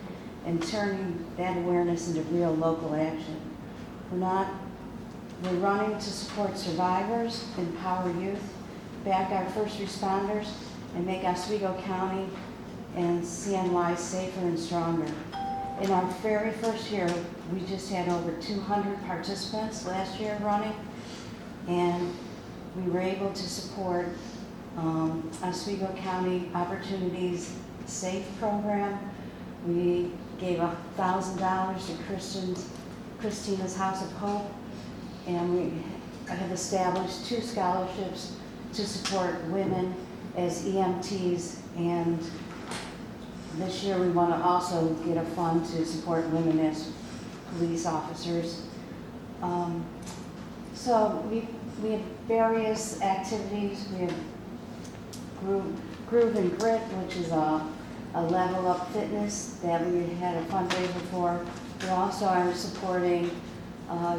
and turning that awareness into real local action. We're running to support survivors, empower youth, back our first responders, and make Oswego County and CNY safer and stronger. In our very first year, we just had over 200 participants last year running, and we were able to support Oswego County Opportunities SAFE program, We gave $1,000 to Christina's House of Hope, and we have established 2 scholarships to support women as EMTs, and this year we want to also get a fund to support women as police officers. So we have various activities. We have Groove and Grit, which is a level up fitness that we had a fundraiser for. We also are supporting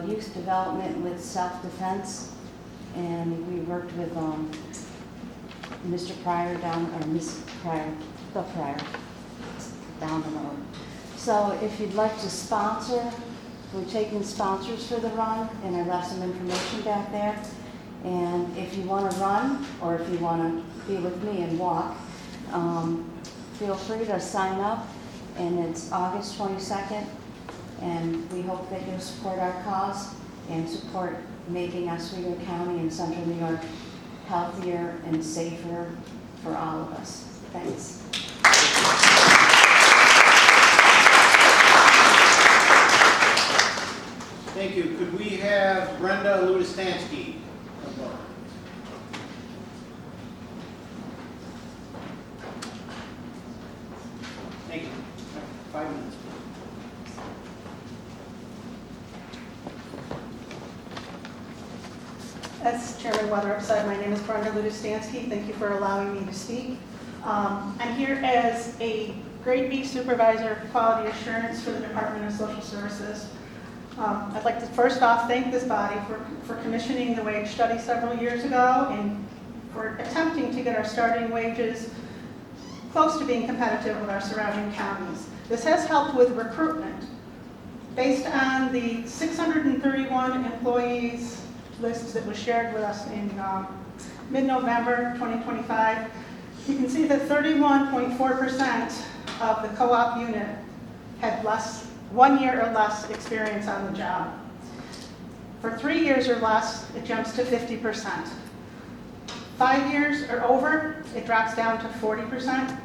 youth development with self-defense, and we worked with Mr. Pryor or Miss Pryor, the Pryor, down the road. So if you'd like to sponsor, we're taking sponsors for the run, and I left some information back there. And if you want to run, or if you want to be with me and walk, feel free to sign up, and it's August 22nd, and we hope that you'll support our cause and support making Oswego County and Central New York healthier and safer for all of us. Thanks. Thank you. Could we have Brenda Ludistansky? Thank you. 5 minutes. As Chairman Weatherup said, my name is Brenda Ludistansky. Thank you for allowing me to speak. I'm here as a Grade B Supervisor of Quality Assurance for the Department of Social Services. I'd like to first off thank this body for commissioning the wage study several years ago and for attempting to get our starting wages close to being competitive with our surrounding counties. This has helped with recruitment. Based on the 631 employees list that was shared with us in mid-November 2025, you can see that 31.4% of the co-op unit had 1 year or less experience on the job. For 3 years or less, it jumps to 50%. 5 years or over, it drops down to 40%.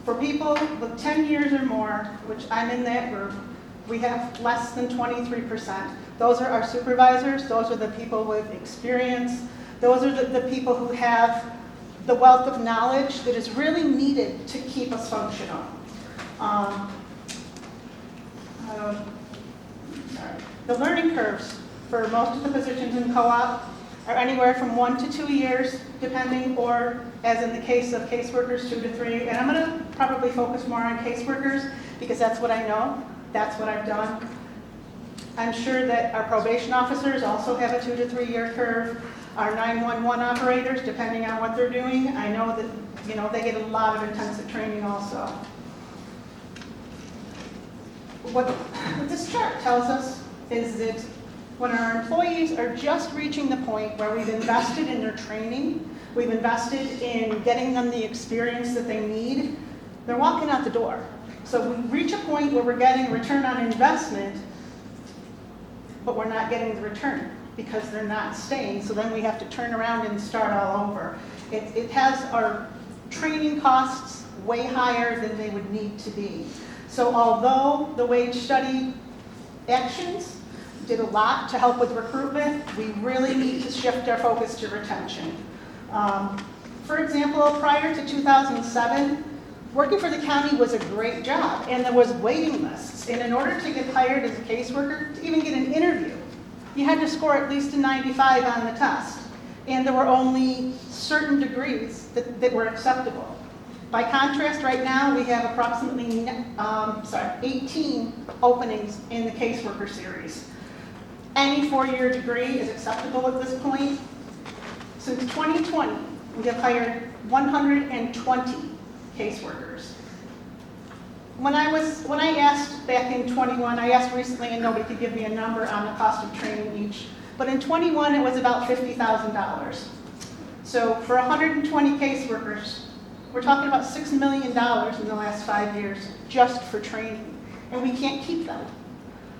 For people with 10 years or more, which I'm in that group, we have less than 23%. Those are our supervisors. Those are the people with experience. Those are the people who have the wealth of knowledge that is really needed to keep us functional. The learning curves for most of the positions in co-op are anywhere from 1 to 2 years, depending, or as in the case of caseworkers, 2 to 3. And I'm going to probably focus more on caseworkers because that's what I know, that's what I've done. I'm sure that our probation officers also have a 2 to 3 year curve. Our 911 operators, depending on what they're doing, I know that they get a lot of intensive training also. What this chart tells us is that when our employees are just reaching the point where we've invested in their training, we've invested in getting them the experience that they need, they're walking out the door. So we reach a point where we're getting return on investment, but we're not getting the return because they're not staying. So then we have to turn around and start all over. It has our training costs way higher than they would need to be. So although the wage study actions did a lot to help with recruitment, we really need to shift our focus to retention. For example, prior to 2007, working for the county was a great job, and there was waiting lists. And in order to get hired as a caseworker, to even get an interview, you had to score at least a 95 on the test. And there were only certain degrees that were acceptable. By contrast, right now, we have approximately 18 openings in the caseworker series. Any 4-year degree is acceptable at this point. Since 2020, we have hired 120 caseworkers. When I asked back in 21, I asked recently and nobody could give me a number on the cost of training each, but in 21 it was about $50,000. So for 120 caseworkers, we're talking about $6 million in the last 5 years just for training, and we can't keep them.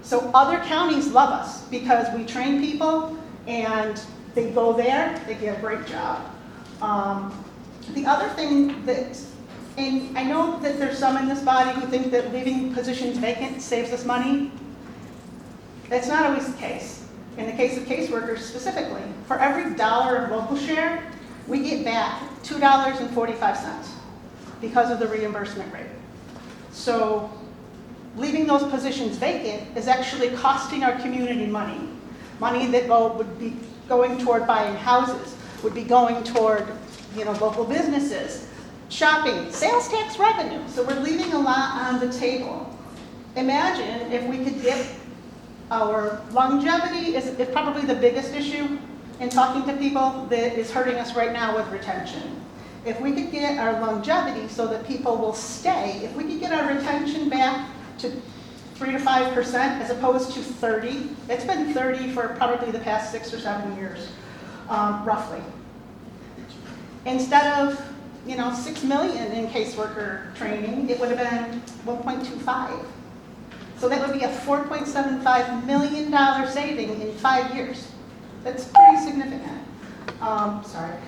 So other counties love us because we train people and they go there, they get a great job. The other thing that And I know that there's some in this body who think that leaving positions vacant saves us money. That's not always the case. In the case of caseworkers specifically, for every dollar of local share, we get back $2.45 because of the reimbursement rate. So leaving those positions vacant is actually costing our community money. Money that would be going toward buying houses, would be going toward, local businesses, shopping, sales tax revenue. So we're leaving a lot on the table. Imagine if we could get our longevity is probably the biggest issue in talking to people that is hurting us right now with retention. If we could get our longevity so that people will stay, if we could get our retention back to 3 to 5% as opposed to 30, it's been 30 for probably the past 6 or 7 years, roughly. Instead of 6 million in caseworker training, it would have been 1.25. So that would be a $4.75 million saving in 5 years. That's pretty significant. Sorry.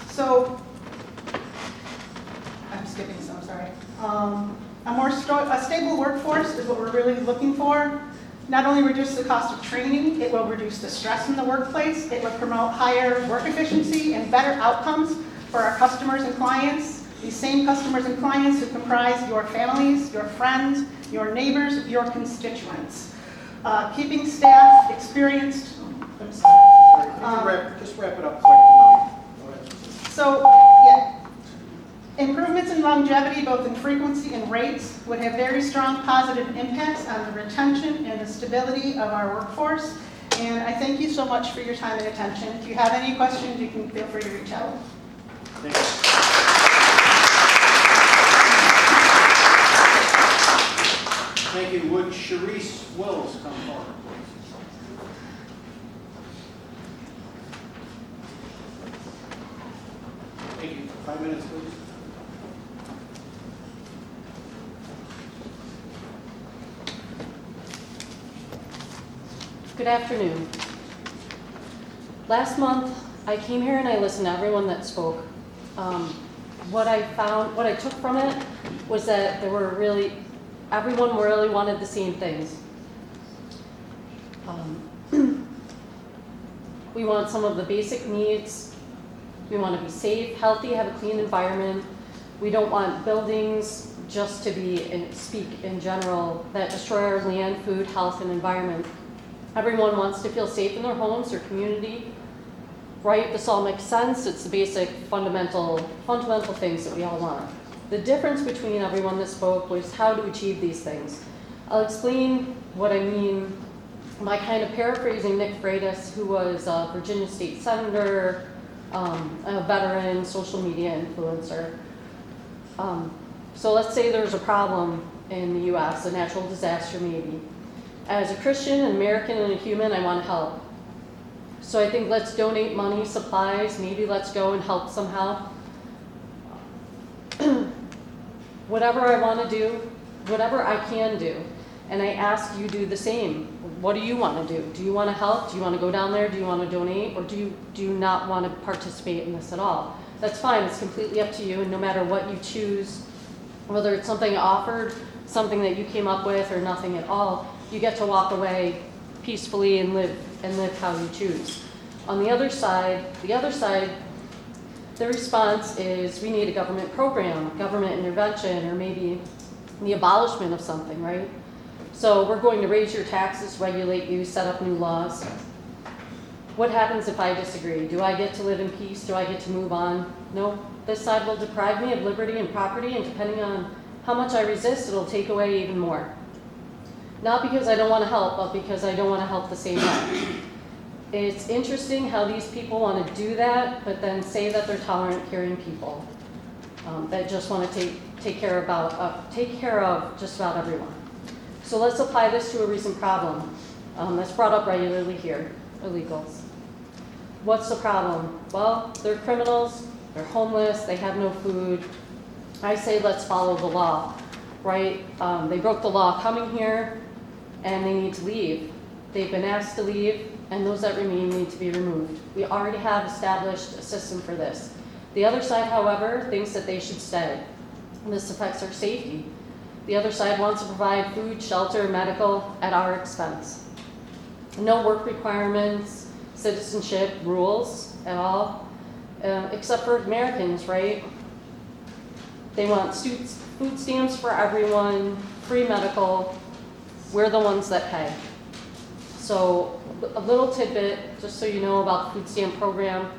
So, I'm skipping some, sorry. A stable workforce is what we're really looking for. Not only reduce the cost of training, it will reduce the stress in the workplace, it will promote higher work efficiency and better outcomes for our customers and clients. These same customers and clients who comprise your families, your friends, your neighbors, your constituents. Keeping staff experienced. I'm sorry. Just wrap it up quick. So, yeah. Improvements in longevity, both in frequency and rates, would have very strong positive impacts on the retention and the stability of our workforce. And I thank you so much for your time and attention. If you have any questions, you can feel free to reach out. Thank you. Thank you. Would Sharice Wills come forward? Thank you. 5 minutes, please. Good afternoon. Last month, I came here and I listened to everyone that spoke. What I took from it was that everyone really wanted the same things. We want some of the basic needs. We want to be safe, healthy, have a clean environment. We don't want buildings just to speak in general, that destroy our land, food, health, and environment. Everyone wants to feel safe in their homes or community, right? This all makes sense. It's the basic fundamental things that we all want. The difference between everyone that spoke was how to achieve these things. I'll explain what I mean by kind of paraphrasing Nick Freitas, who was a Virginia State Senator, a veteran, social media influencer. So let's say there's a problem in the US, a natural disaster maybe. As a Christian, an American, and a human, I want to help. So I think let's donate money, supplies, maybe let's go and help somehow. Whatever I want to do, whatever I can do, and I ask you do the same. What do you want to do? Do you want to help? Do you want to go down there? Do you want to donate? Or do you not want to participate in this at all? That's fine. It's completely up to you, and no matter what you choose, whether it's something offered, something that you came up with, or nothing at all, you get to walk away peacefully and live how you choose. On the other side, the response is we need a government program, government intervention, or maybe the abolishment of something, right? So we're going to raise your taxes, regulate you, set up new laws. What happens if I disagree? Do I get to live in peace? Do I get to move on? No, this side will deprive me of liberty and property, and depending on how much I resist, it'll take away even more. Not because I don't want to help, but because I don't want to help the same way. It's interesting how these people want to do that, but then say that they're tolerant, caring people that just want to take care of just about everyone. So let's apply this to a recent problem that's brought up regularly here: illegals. What's the problem? Well, they're criminals, they're homeless, they have no food. I say let's follow the law, right? They broke the law coming here, and they need to leave. They've been asked to leave, and those that remain need to be removed. We already have established a system for this. The other side, however, thinks that they should stay. This affects our safety. The other side wants to provide food, shelter, medical at our expense. No work requirements, citizenship rules at all, except for Americans, right? They want food stamps for everyone, free medical. We're the ones that pay. So a little tidbit, just so you know about the food stamp program,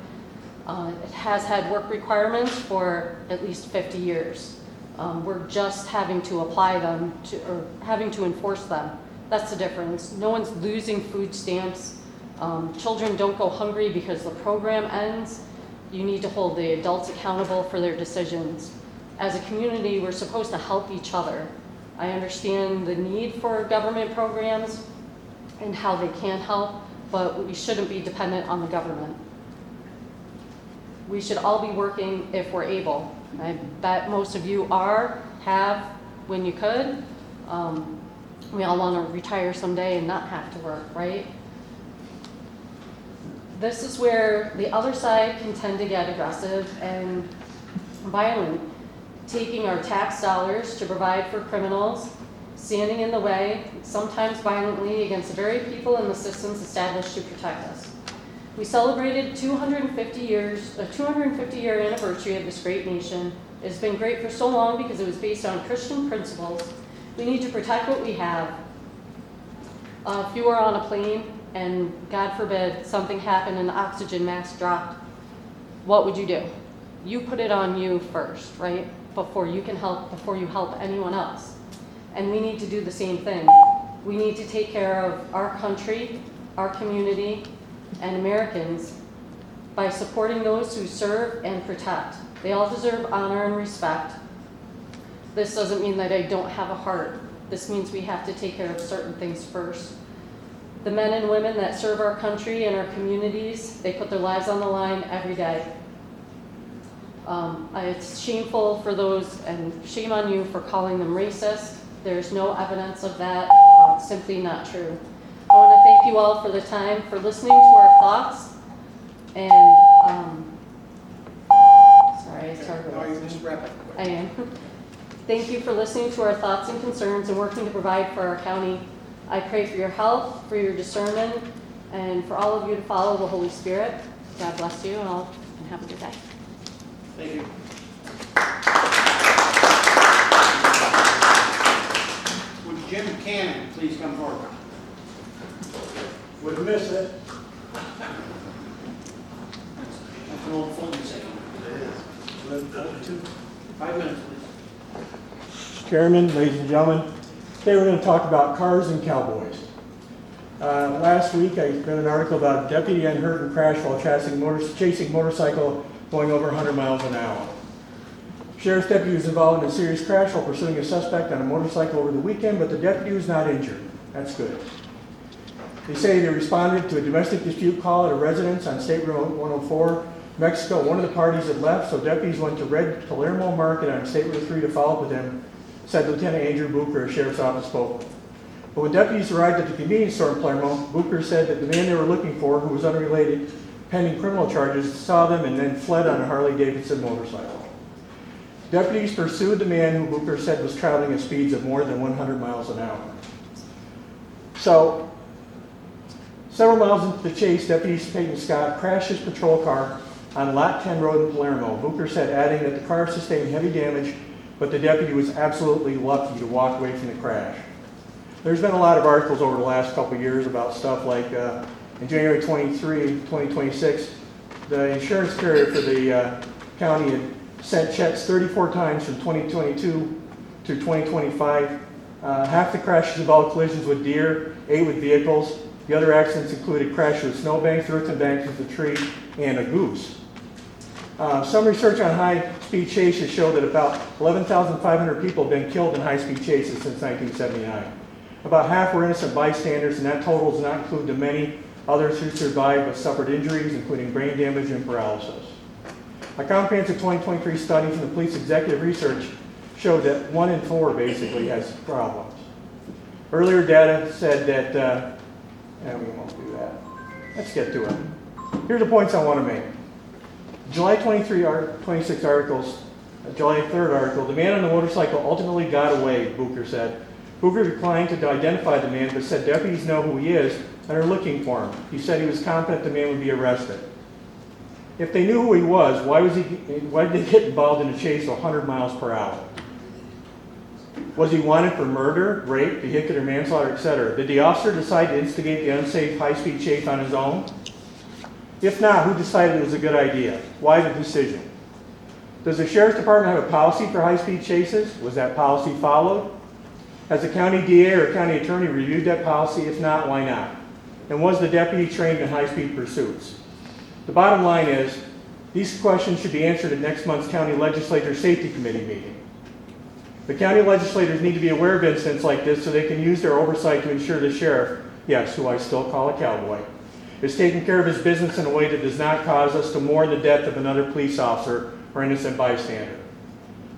it has had work requirements for at least 50 years. We're just having to apply them or having to enforce them. That's the difference. No one's losing food stamps. Children don't go hungry because the program ends. You need to hold the adults accountable for their decisions. As a community, we're supposed to help each other. I understand the need for government programs and how they can help, but we shouldn't be dependent on the government. We should all be working if we're able. I bet most of you have when you could. We all want to retire someday and not have to work, right? This is where the other side can tend to get aggressive and violent, taking our tax dollars to provide for criminals, standing in the way, sometimes violently, against the very people and the systems established to protect us. We celebrated 250-year anniversary of this great nation. It's been great for so long because it was based on Christian principles. We need to protect what we have. If you were on a plane and, God forbid, something happened and the oxygen mask dropped, what would you do? You put it on you first, right? Before you help anyone else. And we need to do the same thing. We need to take care of our country, our community, and Americans by supporting those who serve and protect. They all deserve honor and respect. This doesn't mean that I don't have a heart. This means we have to take care of certain things first. The men and women that serve our country and our communities, they put their lives on the line every day. It's shameful for those, and shame on you for calling them racist. There's no evidence of that. It's simply not true. I want to thank you all for the time, for listening to our thoughts, and sorry, it's hard to No, you just wrap it quick. I am. Thank you for listening to our thoughts and concerns and working to provide for our county. I pray for your health, for your discernment, and for all of you to follow the Holy Spirit. God bless you, and have a good day. Thank you. Would Jim Cannon please come forward? Would miss it. That's an old phone saying. It is. 5 minutes, please. Mr. Chairman, ladies and gentlemen, today we're going to talk about cars and cowboys. Last week I read an article about a deputy unhurt and crashed while chasing motorcycle going over 100 miles an hour. Sheriff's deputy was involved in a serious crash while pursuing a suspect on a motorcycle over the weekend, but the deputy was not injured. That's good. They say they responded to a domestic dispute call at a residence on State Road 104, Mexico. One of the parties had left, so deputies went to Red Palermo Market on State Road 3 to follow up with him, said Lieutenant Andrew Bucher, a sheriff's office spokesman. But when deputies arrived at the convenience store in Palermo, Bucher said that the man they were looking for, who was unrelated, pending criminal charges, saw them and then fled on a Harley-Davidson motorcycle. Deputies pursued the man who Bucher said was traveling at speeds of more than 100 miles an hour. So, several miles into the chase, Deputy Peyton Scott crashed his patrol car on Lot 10 Road in Palermo. Bucher said, adding that the car sustained heavy damage, but the deputy was absolutely lucky to walk away from the crash. There's been a lot of articles over the last couple of years about stuff like in January 2026, the insurance carrier for the county had sent checks 34 times from 2022 to 2025. Half the crashes involved collisions with deer, 8 with vehicles. The other accidents included crashes with snowbanks, earthen banks with a tree, and a goose. Some research on high-speed chases show that about 11,500 people have been killed in high-speed chases since 1979. About half were innocent bystanders, and that total does not include the many others who survived but suffered injuries, including brain damage and paralysis. A comprehensive 2023 study from the police executive research showed that 1 in 4 basically has problems. Earlier data said that, and we won't do that. Let's get to it. Here are the points I want to make. July 26 articles, July 3rd article, the man on the motorcycle ultimately got away, Booker said. Booker declined to identify the man, but said deputies know who he is and are looking for him. He said he was confident the man would be arrested. If they knew who he was, why did they get involved in a chase of 100 miles per hour? Was he wanted for murder, rape, vehicular manslaughter, etc.? Did the officer decide to instigate the unsafe high-speed chase on his own? If not, who decided it was a good idea? Why the decision? Does the Sheriff's Department have a policy for high-speed chases? Was that policy followed? Has the county DA or county attorney reviewed that policy? If not, why not? And was the deputy trained in high-speed pursuits? The bottom line is, these questions should be answered at next month's County Legislature Safety Committee meeting. The county legislators need to be aware of incidents like this so they can use their oversight to ensure the sheriff, yes, who I still call a cowboy, is taking care of his business in a way that does not cause us to mourn the death of another police officer or innocent bystander.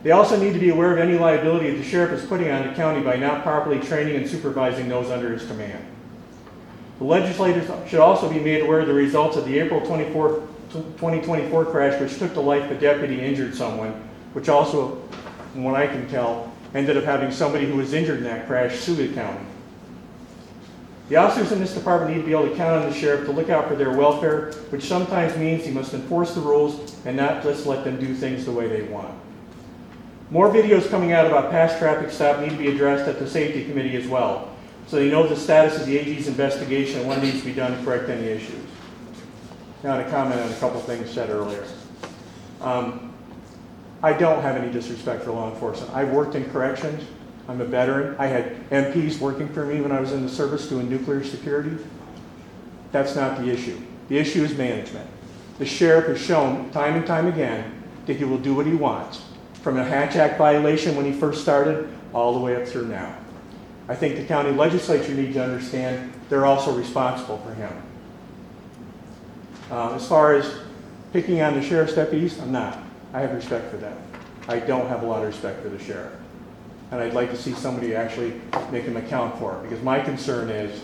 They also need to be aware of any liability the sheriff is putting on the county by not properly training and supervising those under his command. The legislators should also be made aware of the results of the April 24, 2024 crash, which took the life of a deputy and injured someone, which also, from what I can tell, ended up having somebody who was injured in that crash sue the county. The officers in this department need to be able to count on the sheriff to look out for their welfare, which sometimes means he must enforce the rules and not just let them do things the way they want. More videos coming out about past traffic stop need to be addressed at the safety committee as well, so they know the status of the AG's investigation and what needs to be done to correct any issues. Now to comment on a couple things said earlier. I don't have any disrespect for law enforcement. I worked in corrections. I'm a veteran. I had MPs working for me when I was in the service doing nuclear security. That's not the issue. The issue is management. The sheriff has shown time and time again that he will do what he wants, from a Hatch Act violation when he first started all the way up through now. I think the county legislature needs to understand they're also responsible for him. As far as picking on the sheriff's deputies, I'm not. I have respect for them. I don't have a lot of respect for the sheriff. And I'd like to see somebody actually make him account for it, because my concern is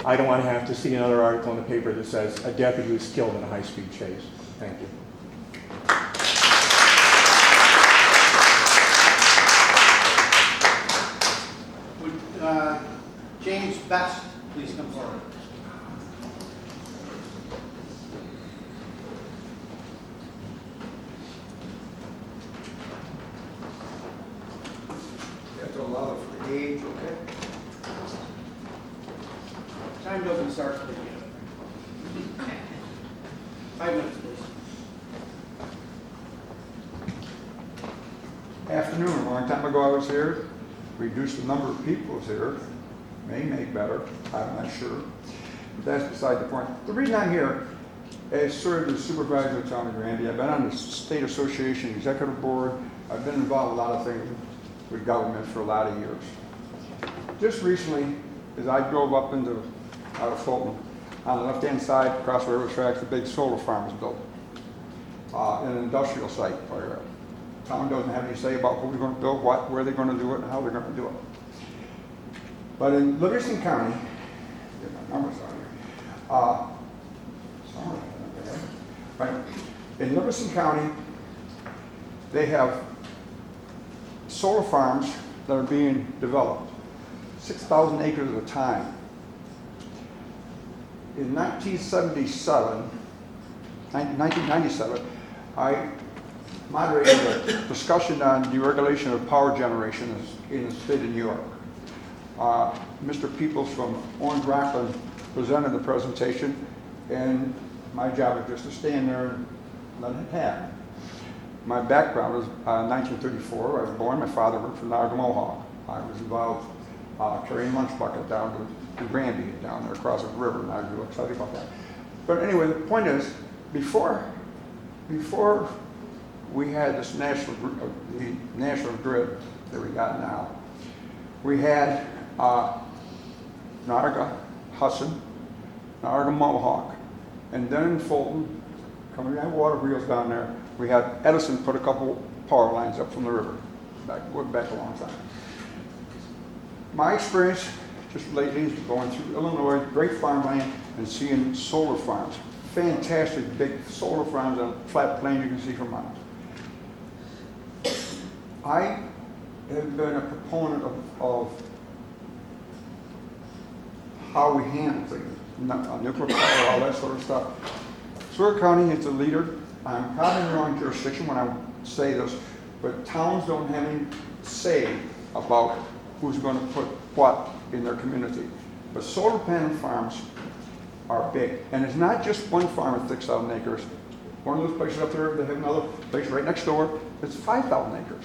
I don't want to have to see another article in the paper that says a deputy was killed in a high-speed chase. Thank you. Would James Best please come forward? You have to allow it for age, okay? Time doesn't start till the end. 5 minutes, please. Afternoon, a long time ago I was here, reduced the number of people was here, may make better, I'm not sure, but that's beside the point. The reason I'm here is served as supervisor of Town of Granby. I've been on the State Association Executive Board. I've been involved in a lot of things with government for a lot of years. Just recently, as I drove up out of Fulton, on the left-hand side, across the railroad tracks, the big solar farm was built. In an industrial site. Where town doesn't have any say about who they're going to build, where they're going to do it, and how they're going to do it. But in Livingston County, get my numbers on here. Right. In Livingston County, they have solar farms that are being developed, 6,000 acres at a time. In 1997, I moderated a discussion on deregulation of power generation in the state of New York. Mr. Peoples from Orange Rockland presented the presentation, and my job was just to stand there and let it happen. My background was 1934. I was born. My father worked for Niagara Mohawk. I was involved carrying lunch bucket down to Granby, down there across the river, and I was real excited about that. But anyway, the point is, before we had this national grid that we got now, we had Niagara Hudson, Niagara Mohawk, and then in Fulton, coming down water wheels down there, we had Edison put a couple power lines up from the river, going back a long time. My experience just lately is going through Illinois, great farmland, and seeing solar farms, fantastic big solar farms on flat plains you can see for miles. I have been a proponent of how we handle things, nuclear power, all that sort of stuff. Seward County is a leader. I'm probably in the wrong jurisdiction when I say this, but towns don't have any say about who's going to put what in their community. But solar panel farms are big. And it's not just one farm at 6,000 acres. One of those places up there, they have another place right next door, it's 5,000 acres.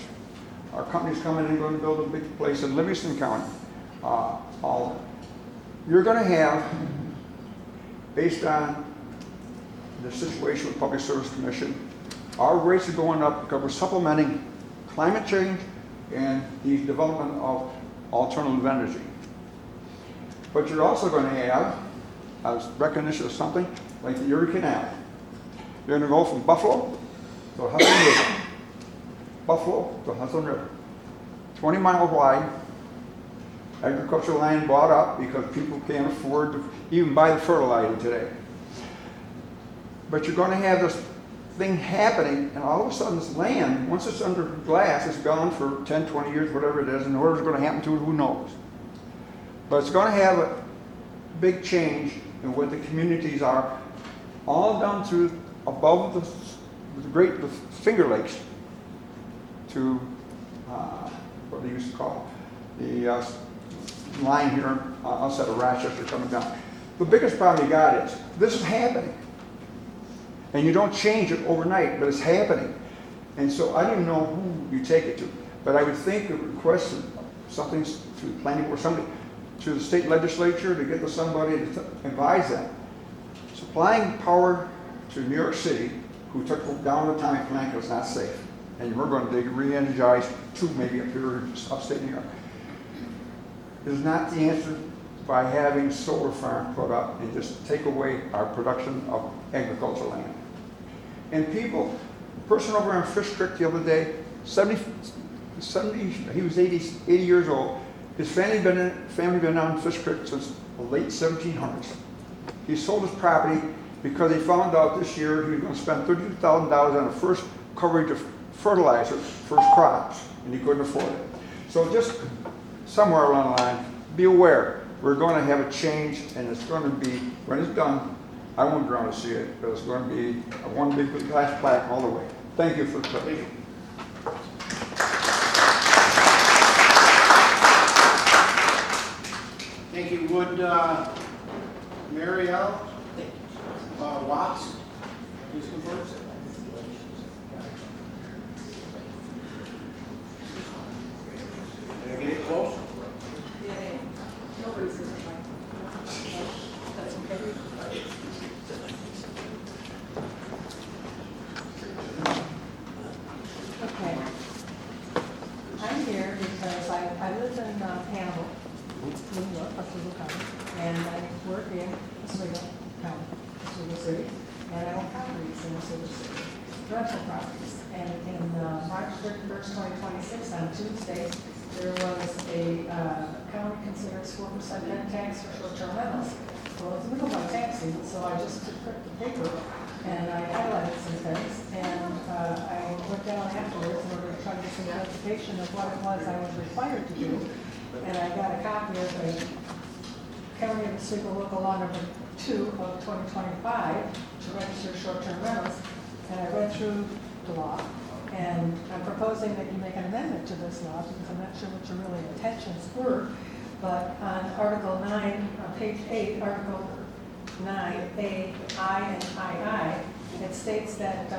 Our company's coming in and going to build a big place in Livingston County. You're going to have, based on the situation with Public Service Commission, our rates are going up because we're supplementing climate change and the development of alternative energy. But you're also going to have, as recognition of something, like the Erie Canal. You're going to go from Buffalo to Hudson River. Buffalo to Hudson River. 20 miles wide. Agricultural land bought up because people can't afford to even buy the fertilizer today. But you're going to have this thing happening, and all of a sudden this land, once it's under glass, it's gone for 10, 20 years, whatever it is, and whatever's going to happen to it, who knows. But it's going to have a big change in what the communities are, all down through above the Finger Lakes to what they used to call the line here outside of Rochester coming down. The biggest problem you got is this is happening. And you don't change it overnight, but it's happening. And so I don't even know who you take it to, but I would think a request something to the planning board, somebody to the state legislature to get to somebody to advise them. Supplying power to New York City, who took down the atomic plant because it's not safe, and we're going to re-energize two maybe up here in upstate New York, is not the answer by having solar farm put up and just take away our production of agricultural land. And people, a person over on Fish Creek the other day, 70, he was 80 years old. His family been on Fish Creek since the late 1700s. He sold his property because he found out this year he was going to spend $32,000 on the first coverage of fertilizer, first crops, and he couldn't afford it. So just somewhere along the line, be aware, we're going to have a change, and it's going to be, when it's done, I won't be around to see it, but it's going to be a one big glass plaque all the way. Thank you for the question. Thank you. Would Marielle Watts please come forward? Did I get it close? Okay. I'm here because I live in Hannibal, New York, Oswego County, and I work in Oswego County, Oswego City, and I own properties in Oswego City, rental properties. And in March 31st, 2026, on Tuesday, there was a county considers 4% net tax for short-term rentals. Well, it's middle of my tax season, so I just took the paper and I highlighted some things, and I went down afterwards in order to try to get some clarification of what it was I was required to do. And I got a copy of the County of Oswego Local Law Number 2 of 2025 to register short-term rentals, and I read through the law. And I'm proposing that you make an amendment to this law because I'm not sure what your really intentions were. But on Article 9, on page 8, Article 9A, I and II, it states that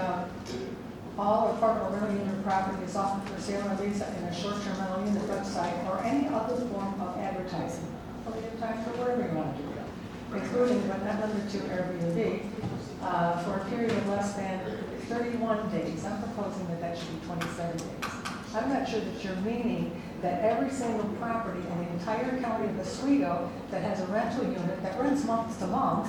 all or part of a rental unit property is offered for sale or lease in a short-term rental unit website or any other form of advertising. Or advertise for whatever you want to do, including but not limited to Airbnb, for a period of less than 31 days. I'm proposing that that should be 27 days. I'm not sure that you're meaning that every single property in the entire county of Oswego that has a rental unit that rents month to month,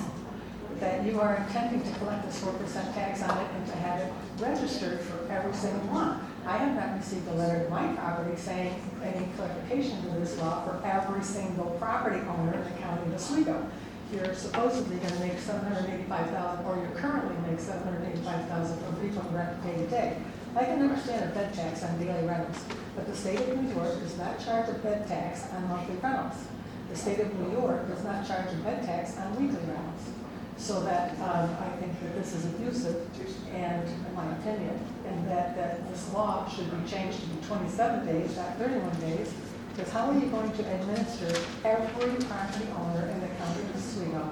that you are intending to collect this 4% tax on it and to have it registered for every single one. I have not received a letter to my property saying any clarification to this law for every single property owner in the county of Oswego. you're supposedly gonna make $785,000, or you currently make $785,000 from people who rent day to day. I can understand a bed tax on daily rentals, but the state of New York does not charge a bed tax on monthly rentals. The state of New York does not charge a bed tax on weekly rentals. So that, I think that this is abusive, and in my opinion, and that this law should be changed to be 27 days, not 31 days, because how are you going to administer every property owner in the county of Oswego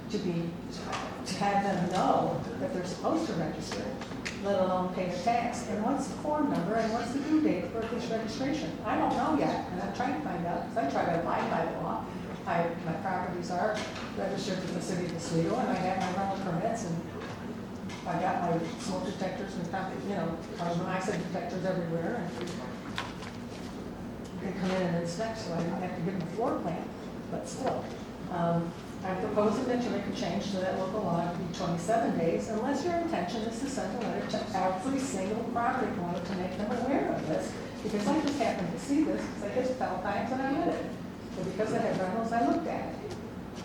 to have them know that they're supposed to register, let alone pay the tax? And what's the form number and what's the due date for this registration? I don't know yet, and I'm trying to find out, because I try to abide by the law. My properties are registered to the city of Oswego, and I have my rental permits, and I got my smoke detectors and, monoxide detectors everywhere, and they come in and inspect, so I don't have to give them a floor plan, but still. I'm proposing that you make a change to that local law to be 27 days, unless your intention is to send a letter to every single property owner to make them aware of this, because I just happened to see this, because I just felt times and I read it. But because I had rentals, I looked at it.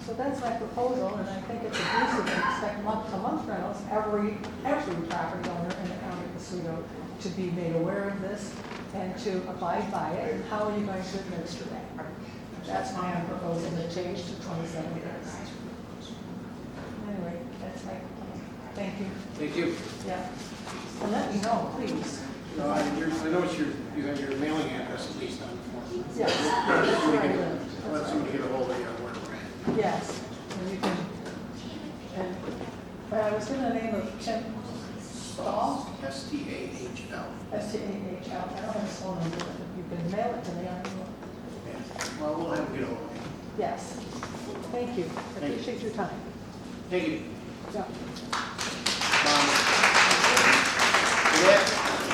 So that's my proposal, and I think it's abusive to expect month-to-month rentals, every property owner in the county of Oswego to be made aware of this and to abide by it. And how are you going to administer that? That's why I'm proposing the change to 27 days. Anyway, that's my plan. Thank you. Thank you. Yeah. And let me know, please. No, I know it's you have your mailing address at least on the form. Yes, that's where I live. Let somebody get a hold of you where we're at. Yes, and you can, and, but I was given the name of Tim Stahl, S-T-A-H-L. S-T-A-H-L. I don't have his phone number, but if you can mail it to me, I will. Well, we'll have him get a hold of you. Yes. Thank you. I appreciate your time. Thank you. Yeah.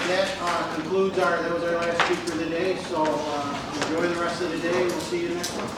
That concludes that was our last speaker of the day, so enjoy the rest of the day, we'll see you next month.